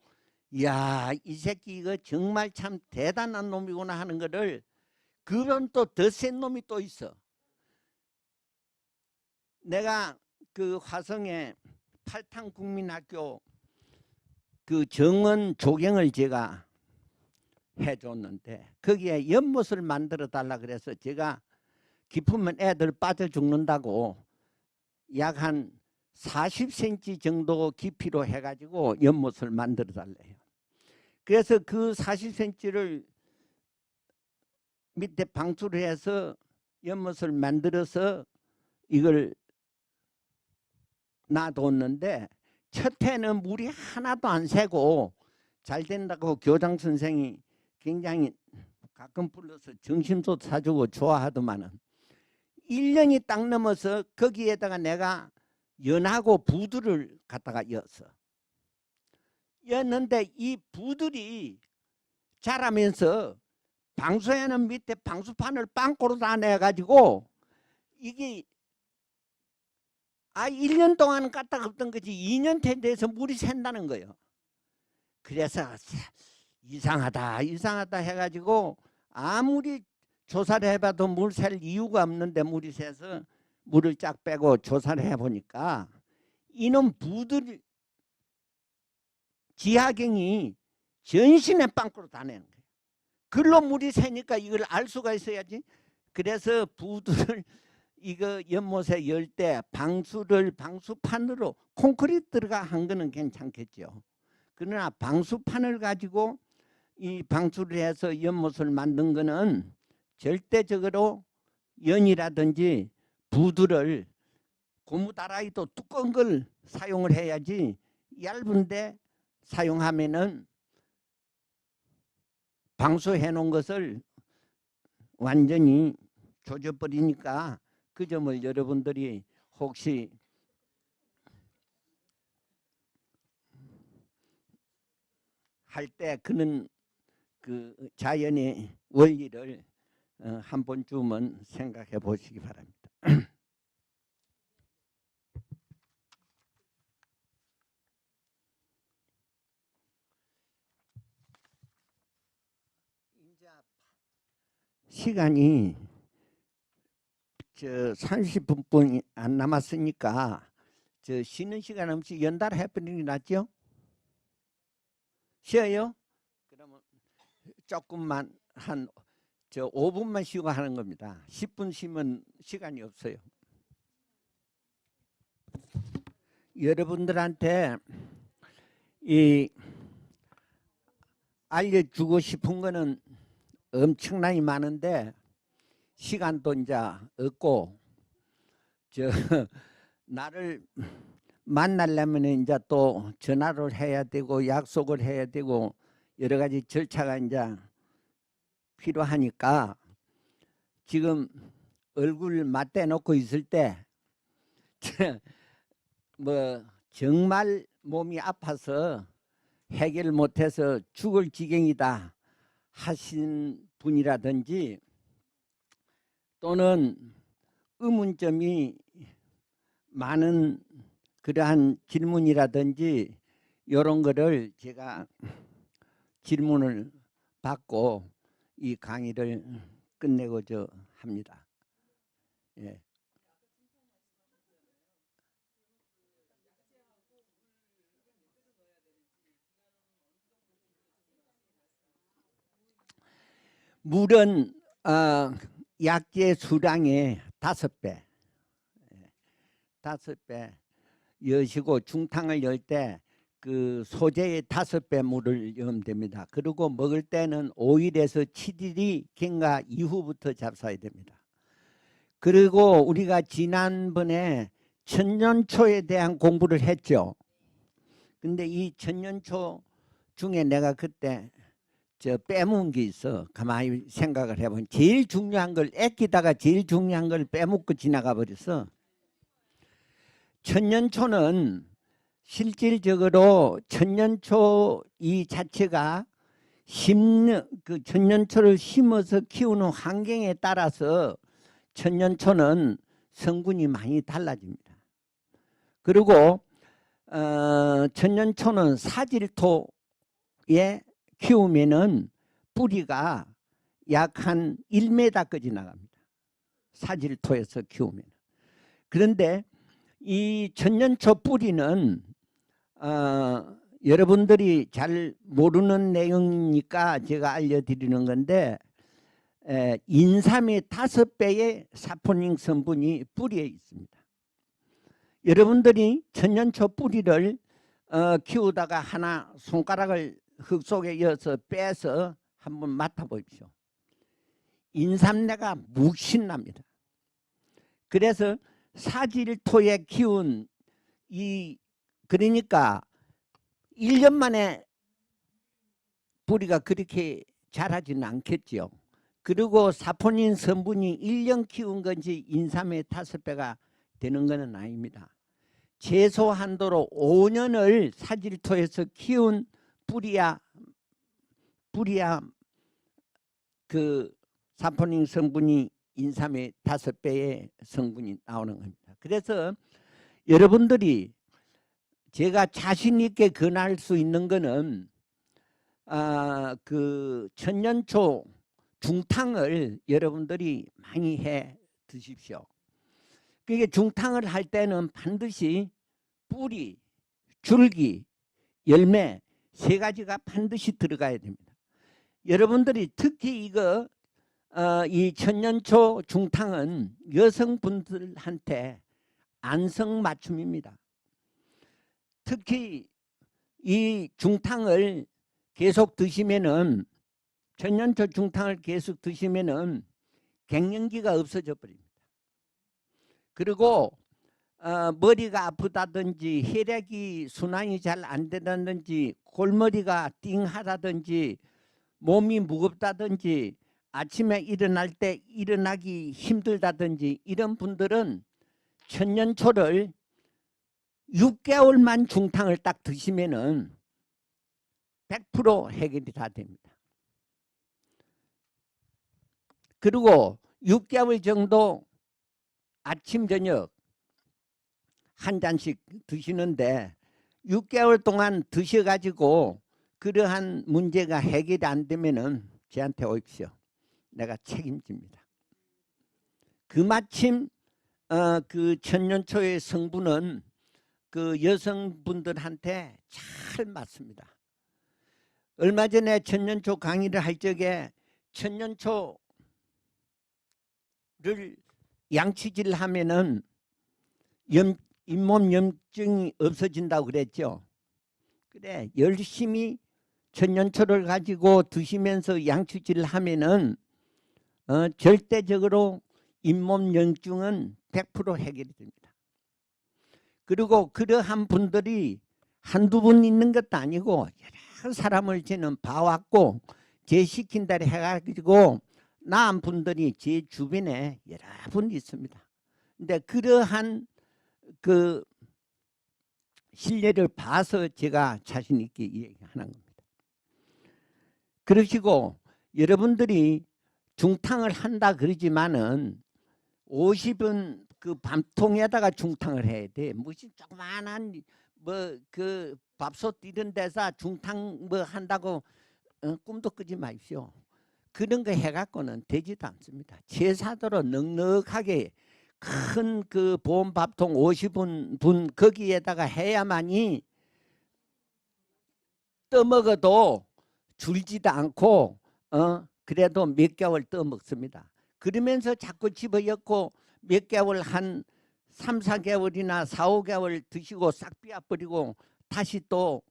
이야 이 새끼 이거 정말 참 대단한 놈이구나 하는 거를 그런 또 더 센 놈이 또 있어. 내가 그 화성에 팔탕국민학교 그 정원 조경을 제가 해줬는데 거기에 연못을 만들어 달라 그래서 제가 깊으면 애들 빠져 죽는다고 약 한 40cm 정도 깊이로 해가지고 연못을 만들어 달래요. 그래서 그 40cm를 밑에 방수를 해서 연못을 만들어서 이걸 놔뒀는데 첫 해는 물이 하나도 안 새고 잘 된다고 교장 선생이 굉장히 가끔 불러서 점심도 사주고 좋아하더만은 1년이 딱 넘어서 거기에다가 내가 연하고 부두를 갖다가 였는데 이 부들이 자라면서 방수에는 밑에 방수판을 빵꾸로 다 내가지고 이게 1년 동안은 까딱 없던 거지 2년째 돼서 물이 샌다는 거예요. 그래서 이상하다 해가지고 아무리 조사를 해봐도 물 셀 이유가 없는데 물이 새서 물을 쫙 빼고 조사를 해보니까 이놈 부들 지하경이 전신에 빵꾸로 다 내는 거예요. 글로 물이 새니까 이걸 알 수가 있어야지. 그래서 부들을 이거 연못에 열 때 방수판으로 콘크리트 들어가 한 거는 괜찮겠죠. 그러나 방수판을 가지고 이 방수를 해서 연못을 만든 거는 절대적으로 연이라든지 부두를 고무다라이도 두꺼운 걸 사용을 해야지 얇은데 사용하면은 방수해 놓은 것을 완전히 조져버리니까 그 점을 여러분들이 혹시 할 때 그는 그 자연의 원리를 한 번쯤은 생각해 보시기 바랍니다. 시간이 30분 안 남았으니까 쉬는 시간 없이 연달아 해버리는 게 낫죠? 쉬어요? 그러면 조금만 한 5분만 쉬고 하는 겁니다. 10분 쉬면 시간이 없어요. 여러분들한테 알려주고 싶은 거는 엄청나게 많은데 시간도 이제 없고 나를 만나려면 이제 또 전화를 해야 되고 약속을 해야 되고 여러 가지 절차가 이제 필요하니까 지금 얼굴 맞대 놓고 있을 때 뭐 정말 몸이 아파서 해결 못해서 죽을 지경이다 하신 분이라든지 또는 의문점이 많은 그러한 질문이라든지 이런 거를 제가 질문을 받고 이 강의를 끝내고자 합니다. 예. 물은 약재 수량의 5배, 5배 여시고 중탕을 열 때 그 소재의 5배 물을 넣으면 됩니다. 그리고 먹을 때는 5일에서 7일이 경과 이후부터 잡숴야 됩니다. 그리고 우리가 지난번에 천년초에 대한 공부를 했죠. 근데 이 천년초 중에 내가 그때 빼먹은 게 있어. 가만히 생각을 해보면 제일 중요한 걸 아끼다가 제일 중요한 걸 빼먹고 지나가 버렸어. 천년초는 실질적으로 천년초 이 자체가 그 천년초를 심어서 키우는 환경에 따라서 천년초는 성분이 많이 달라집니다. 그리고 천년초는 사질토에 키우면은 뿌리가 약 한 1m까지 나갑니다. 사질토에서 키우면. 그런데 이 천년초 뿌리는 여러분들이 잘 모르는 내용이니까 제가 알려드리는 건데 인삼의 5배의 사포닌 성분이 뿌리에 있습니다. 여러분들이 천년초 뿌리를 키우다가 하나 손가락을 흙 속에 이어서 빼서 한번 맡아보십시오. 인삼내가 묵신 납니다. 그래서 사질토에 키운 그러니까 1년 만에 뿌리가 그렇게 자라지는 않겠죠. 그리고 사포닌 성분이 1년 키운 건지 인삼의 5배가 되는 것은 아닙니다. 최소한도로 5년을 사질토에서 키운 뿌리야 그 사포닌 성분이 인삼의 5배의 성분이 나오는 겁니다. 그래서 여러분들이 제가 자신 있게 권할 수 있는 거는 그 천년초 중탕을 여러분들이 많이 해 드십시오. 그게 중탕을 할 때는 반드시 뿌리, 줄기, 열매 3가지가 반드시 들어가야 됩니다. 여러분들이 특히 이 천년초 중탕은 여성분들한테 안성맞춤입니다. 특히 이 중탕을 계속 드시면은 천년초 중탕을 계속 드시면은 갱년기가 없어져 버립니다. 그리고 머리가 아프다든지 혈액이 순환이 잘 안 된다든지 골머리가 띵하다든지 몸이 무겁다든지 아침에 일어날 때 일어나기 힘들다든지 이런 분들은 천년초를 6개월만 중탕을 딱 드시면은 100% 해결이 다 됩니다. 그리고 6개월 정도 아침 저녁 한 잔씩 드시는데 6개월 동안 드셔가지고 그러한 문제가 해결이 안 되면은 저한테 오십시오. 내가 책임집니다. 그마침 그 천년초의 성분은 그 여성분들한테 잘 맞습니다. 얼마 전에 천년초 강의를 할 적에 천년초를 양치질 하면은 잇몸 염증이 없어진다고 그랬죠. 그래, 열심히 천년초를 가지고 드시면서 양치질을 하면은 절대적으로 잇몸 염증은 100% 해결이 됩니다. 그리고 그러한 분들이 한두 분 있는 것도 아니고 여러 사람을 저는 봐왔고 제 시킨 대로 해가지고 나은 분들이 제 주변에 여러 분 있습니다. 근데 그러한 그 신뢰를 봐서 제가 자신 있게 얘기하는 겁니다. 그러시고 여러분들이 중탕을 한다 그러지만은 50은 그 밤통에다가 중탕을 해야 돼. 무슨 조그만한 뭐 그 밥솥 이런 데서 중탕 뭐 한다고 꿈도 꾸지 마십시오. 그런 거 해갖고는 되지도 않습니다. 제사도로 넉넉하게 큰 그 보온밥통 50분 거기에다가 해야만이 떠먹어도 줄지도 않고 그래도 몇 개월 떠먹습니다. 그러면서 자꾸 집어넣고 몇 개월 한 3, 4개월이나 4, 5개월 드시고 싹 비워버리고 다시 또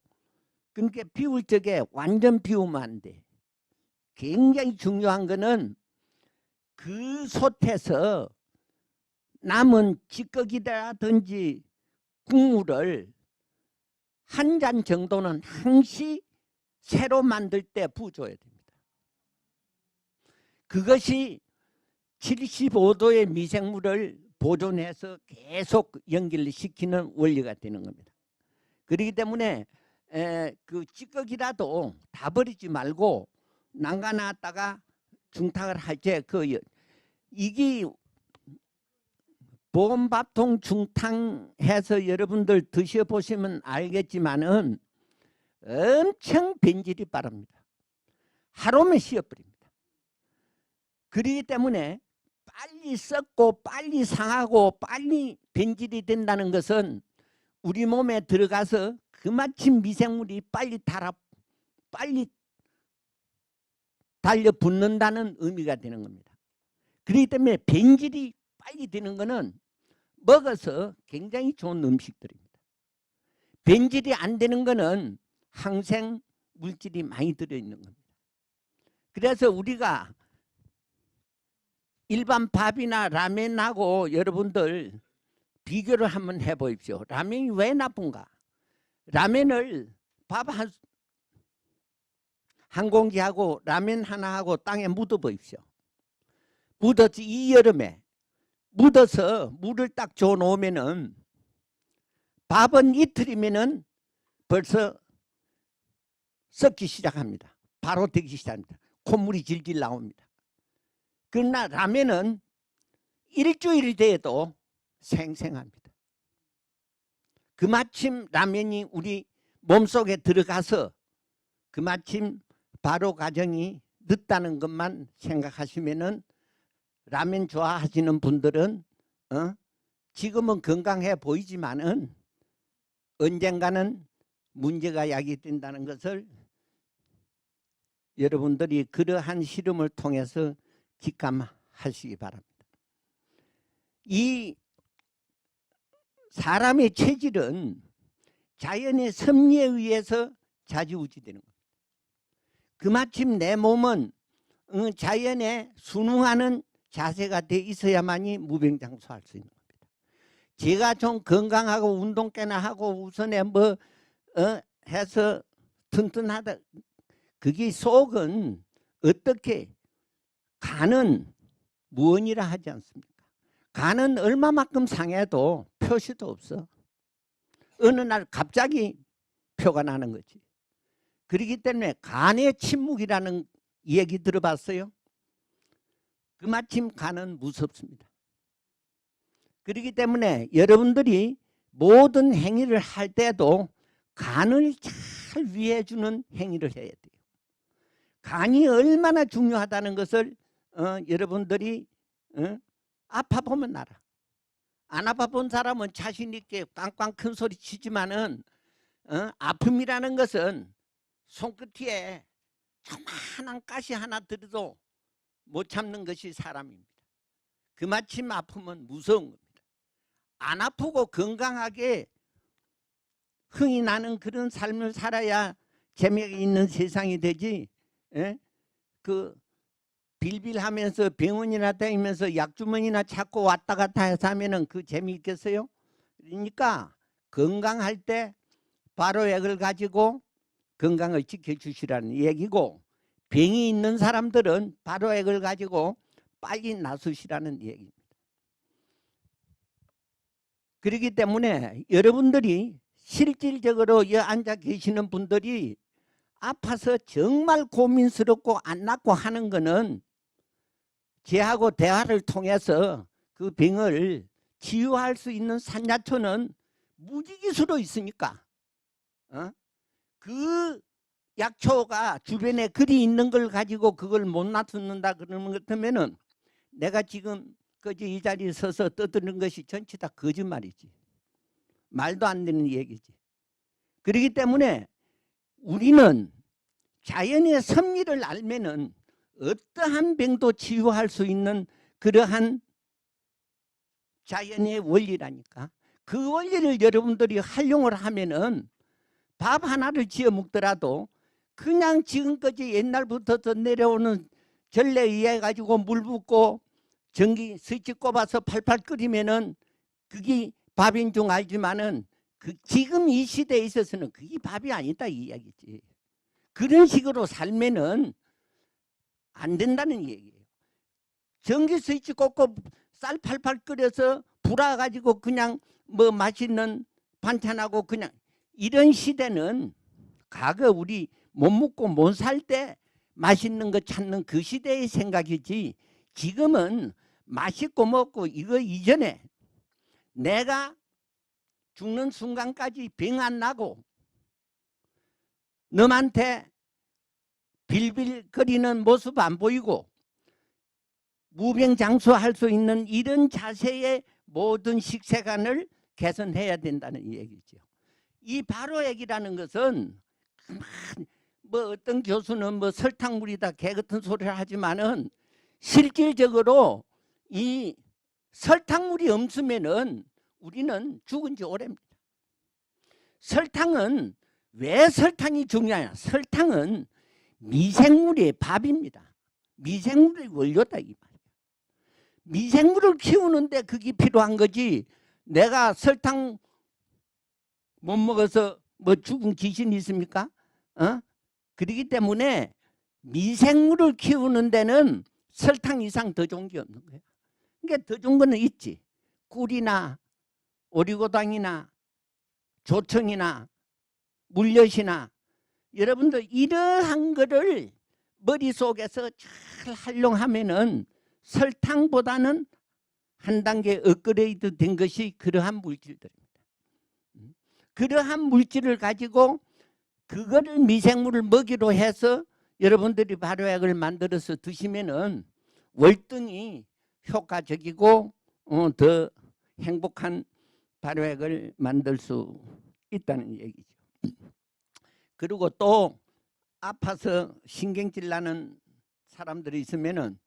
그러니까 비울 적에 완전 비우면 안 돼. 굉장히 중요한 거는 그 솥에서 남은 찌꺼기라든지 국물을 한 잔 정도는 항시 새로 만들 때 부어줘야 됩니다. 그것이 75도의 미생물을 보존해서 계속 연기를 시키는 원리가 되는 겁니다. 그렇기 때문에 그 찌꺼기라도 다 버리지 말고 남겨놨다가 중탕을 할 때 이게 보온밥통 중탕해서 여러분들 드셔보시면 알겠지만은 엄청 변질이 빠릅니다. 하루면 씌어버립니다. 그렇기 때문에 빨리 썩고 빨리 상하고 빨리 변질이 된다는 것은 우리 몸에 들어가서 그마침 미생물이 빨리 달려붙는다는 의미가 되는 겁니다. 그렇기 때문에 변질이 빨리 되는 것은 먹어서 굉장히 좋은 음식들입니다. 변질이 안 되는 것은 항생 물질이 많이 들어있는 겁니다. 그래서 우리가 일반 밥이나 라면하고 여러분들 비교를 한번 해보십시오. 라면이 왜 나쁜가? 라면을 밥 한 공기하고 라면 하나하고 땅에 묻어보십시오. 묻어서 이 여름에 묻어서 물을 딱 줘 놓으면은 밥은 이틀이면은 벌써 썩기 시작합니다. 바로 되기 시작합니다. 콧물이 질질 나옵니다. 그러나 라면은 일주일이 돼도 생생합니다. 그마침 라면이 우리 몸속에 들어가서 그마침 발효 과정이 늦다는 것만 생각하시면은 라면 좋아하시는 분들은 지금은 건강해 보이지만은 언젠가는 문제가 야기된다는 것을 여러분들이 그러한 실험을 통해서 직감하시기 바랍니다. 이 사람의 체질은 자연의 섭리에 의해서 좌지우지되는 겁니다. 그마침 내 몸은 자연에 순응하는 자세가 돼 있어야만이 무병장수할 수 있는 겁니다. 제가 좀 건강하고 운동 꽤나 하고 우선에 해서 튼튼하다. 그게 속은 어떻게 간은 무언이라 하지 않습니까? 간은 얼마만큼 상해도 표시도 없어. 어느 날 갑자기 표가 나는 거지. 그렇기 때문에 간의 침묵이라는 얘기 들어봤어요? 그마침 간은 무섭습니다. 그렇기 때문에 여러분들이 모든 행위를 할 때도 간을 잘 위해주는 행위를 해야 돼요. 간이 얼마나 중요하다는 것을 여러분들이 아파보면 알아. 안 아파본 사람은 자신 있게 꽝꽝 큰 소리 치지만은 아픔이라는 것은 손끝에 조그만한 가시 하나 들어도 못 참는 것이 사람입니다. 그마침 아픔은 무서운 겁니다. 안 아프고 건강하게 흥이 나는 그런 삶을 살아야 재미가 있는 세상이 되지. 빌빌하면서 병원이나 다니면서 약주머니나 찾고 왔다 갔다 해서 하면은 그 재미있겠어요? 그러니까 건강할 때 발효액을 가지고 건강을 지켜주시라는 얘기고, 병이 있는 사람들은 발효액을 가지고 빨리 나으시라는 얘기입니다. 그렇기 때문에 여러분들이 실질적으로 여기 앉아 계시는 분들이 아파서 정말 고민스럽고 안 낫고 하는 거는 제하고 대화를 통해서 그 병을 치유할 수 있는 산야초는 무지기수로 있으니까 그 약초가 주변에 글이 있는 걸 가지고 그걸 못 놔두는다 그러는 것 같으면은 내가 지금 그저 이 자리에 서서 떠드는 것이 전체 다 거짓말이지. 말도 안 되는 얘기지. 그렇기 때문에 우리는 자연의 섭리를 알면은 어떠한 병도 치유할 수 있는 그러한 자연의 원리라니까. 그 원리를 여러분들이 활용을 하면은 밥 하나를 지어 먹더라도 그냥 지금까지 옛날부터 내려오는 전례에 의해 가지고 물 붓고 전기 스위치 꼽아서 팔팔 끓이면은 그게 밥인 줄 알지만은 지금 이 시대에 있어서는 그게 밥이 아니다 이 이야기지. 그런 식으로 살면은 안 된다는 얘기예요. 전기 스위치 꽂고 쌀 팔팔 끓여서 불아 가지고 그냥 뭐 맛있는 반찬하고 그냥 이런 시대는 과거 우리 못 먹고 못 살 때 맛있는 거 찾는 그 시대의 생각이지, 지금은 맛있고 먹고 이거 이전에 내가 죽는 순간까지 병 안 나고 남한테 빌빌거리는 모습 안 보이고 무병장수할 수 있는 이런 자세의 모든 식생관을 개선해야 된다는 얘기죠. 이 발효액이라는 것은 뭐 어떤 교수는 뭐 설탕물이다 개 같은 소리를 하지만은 실질적으로 이 설탕물이 없으면은 우리는 죽은 지 오래입니다. 설탕은 왜 설탕이 중요하냐? 설탕은 미생물의 밥입니다. 미생물의 원료다 이 말이야. 미생물을 키우는데 그게 필요한 거지. 내가 설탕 못 먹어서 뭐 죽은 귀신이 있습니까? 그렇기 때문에 미생물을 키우는 데는 설탕 이상 더 좋은 게 없는 거예요. 그러니까 더 좋은 거는 있지. 꿀이나 오리고당이나 조청이나 물엿이나 여러분들 이러한 거를 머릿속에서 잘 활용하면은 설탕보다는 한 단계 업그레이드 된 것이 그러한 물질들입니다. 그러한 물질을 가지고 그거를 미생물을 먹이로 해서 여러분들이 발효액을 만들어서 드시면은 월등히 효과적이고 더 행복한 발효액을 만들 수 있다는 얘기죠. 그리고 또 아파서 신경질 나는 사람들이 있으면은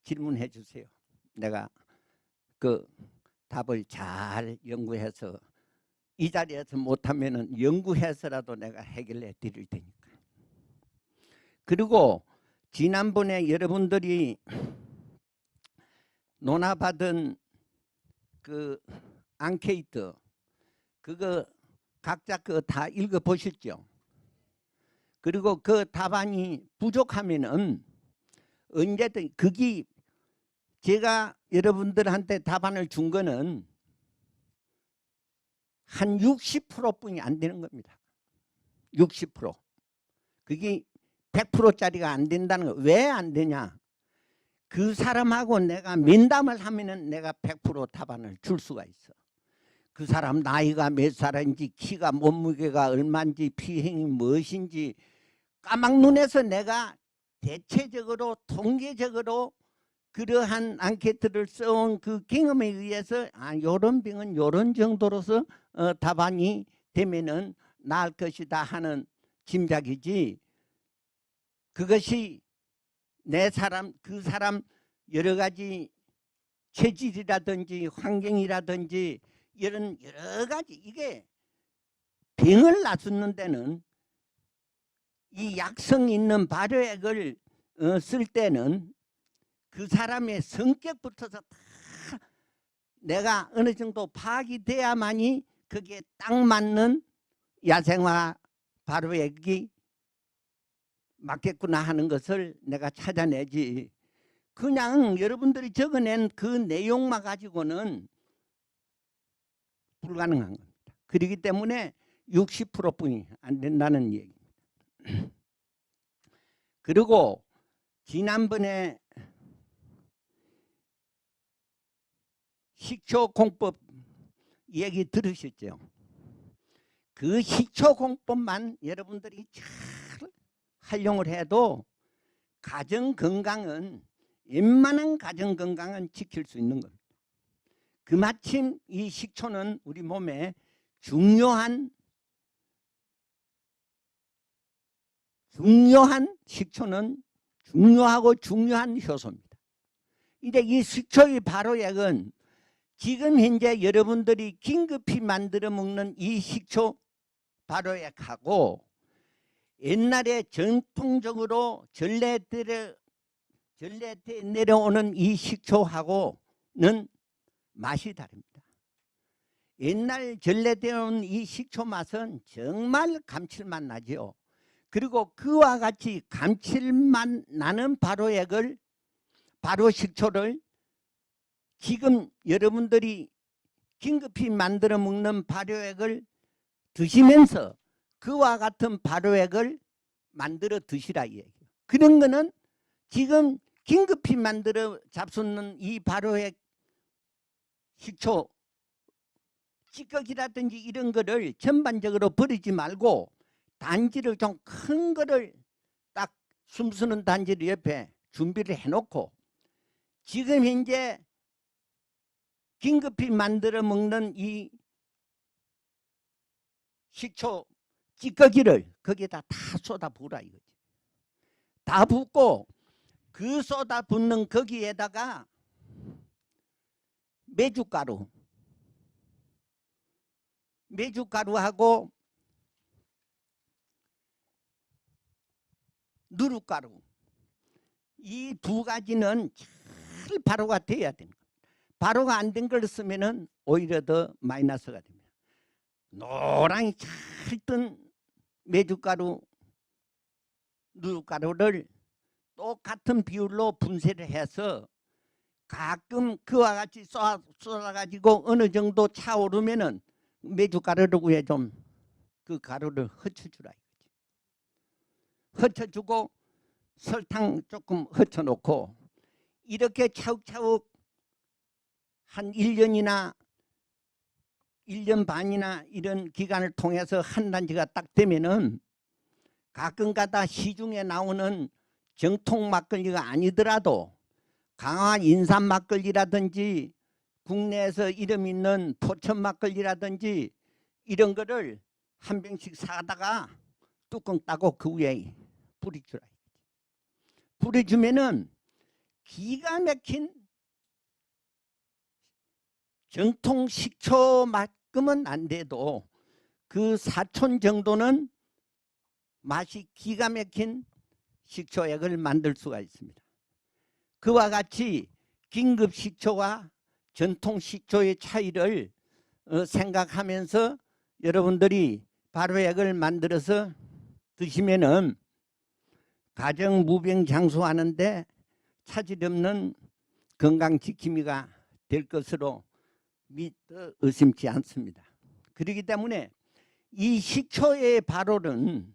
질문해 주세요. 내가 그 답을 잘 연구해서 이 자리에서 못하면은 연구해서라도 내가 해결해 드릴 테니까. 그리고 지난번에 여러분들이 논하받은 그 앙케이트 그거 각자 그 다 읽어 보셨죠? 그리고 그 답안이 부족하면은 언제든 그게 제가 여러분들한테 답안을 준 거는 한 60%뿐이 안 되는 겁니다. 60%. 그게 100%짜리가 안 된다는 거. 왜 안 되냐? 그 사람하고 내가 면담을 하면은 내가 100% 답안을 줄 수가 있어. 그 사람 나이가 몇 살인지 키가 몸무게가 얼마인지 피행이 무엇인지 까막눈에서 내가 대체적으로 통계적으로 그러한 앙케이트를 써온 그 경험에 의해서 요런 병은 요런 정도로서 답안이 되면은 나을 것이다 하는 짐작이지, 그것이 내 사람 그 사람 여러 가지 체질이라든지 환경이라든지 이런 여러 가지 이게 병을 낫는 데는 이 약성 있는 발효액을 쓸 때는 그 사람의 성격부터서 다 내가 어느 정도 파악이 돼야만이 거기에 딱 맞는 야생화 발효액이 맞겠구나 하는 것을 내가 찾아내지, 그냥 여러분들이 적어낸 그 내용만 가지고는 불가능한 겁니다. 그렇기 때문에 60%뿐이 안 된다는 얘기입니다. 그리고 지난번에 식초공법 얘기 들으셨죠? 그 식초공법만 여러분들이 잘 활용을 해도 가정건강은, 웬만한 가정건강은 지킬 수 있는 겁니다. 그마침 이 식초는 우리 몸에 식초는 중요하고 중요한 효소입니다. 이제 이 식초의 발효액은 지금 현재 여러분들이 긴급히 만들어 먹는 이 식초 발효액하고 옛날에 전통적으로 전래때 내려오는 이 식초하고는 맛이 다릅니다. 옛날 전래때 온 이 식초 맛은 정말 감칠맛 나죠. 그리고 그와 같이 감칠맛 나는 발효식초를 지금 여러분들이 긴급히 만들어 먹는 발효액을 드시면서 그와 같은 발효액을 만들어 드시라 이 얘기예요. 그런 거는 지금 긴급히 만들어 잡수는 이 발효액 식초 찌꺼기라든지 이런 거를 전반적으로 버리지 말고 단지를 좀 큰 거를 딱 숨쉬는 단지를 옆에 준비를 해놓고 지금 현재 긴급히 만들어 먹는 이 식초 찌꺼기를 거기에다 다 쏟아 부으라 이거지. 다 붓고 그 쏟아 붓는 거기에다가 메주가루하고 누룩가루, 이 두 가지는 잘 발효가 돼야 되는 겁니다. 발효가 안 된 걸 쓰면은 오히려 더 마이너스가 됩니다. 노랑이 잘 뜬 메주가루, 누룩가루를 똑같은 비율로 분쇄를 해서 가끔 그와 같이 쏟아가지고 어느 정도 차오르면은 메주가루를 위에 좀 그 가루를 흩어주라. 흩어주고 설탕 조금 흩어놓고 이렇게 차곡차곡 한 1년이나 1년 반이나 이런 기간을 통해서 한 단지가 딱 되면은 가끔가다 시중에 나오는 정통 막걸리가 아니더라도 강화 인삼 막걸리라든지 국내에서 이름 있는 포천 막걸리라든지 이런 거를 한 병씩 사다가 뚜껑 따고 그 위에 뿌려주라. 뿌려주면은 기가 막힌 정통 식초만큼은 안 돼도 그 사촌 정도는 맛이 기가 막힌 식초액을 만들 수가 있습니다. 그와 같이 긴급 식초와 전통 식초의 차이를 생각하면서 여러분들이 발효액을 만들어서 드시면은 가정 무병장수하는데 차질 없는 건강지킴이가 될 것으로 믿어 의심치 않습니다. 그렇기 때문에 이 식초의 발효는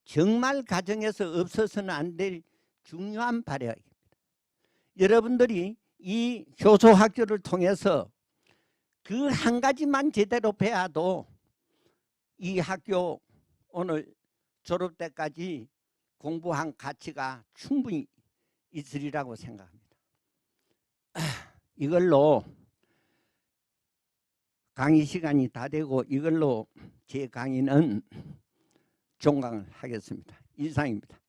정말 가정에서 없어서는 안 될 중요한 발효액입니다. 여러분들이 이 효소학교를 통해서 그 한 가지만 제대로 배워도 이 학교 오늘 졸업 때까지 공부한 가치가 충분히 있으리라고 생각합니다. 이걸로 강의 시간이 다 되고 이걸로 제 강의는 종강을 하겠습니다. 이상입니다.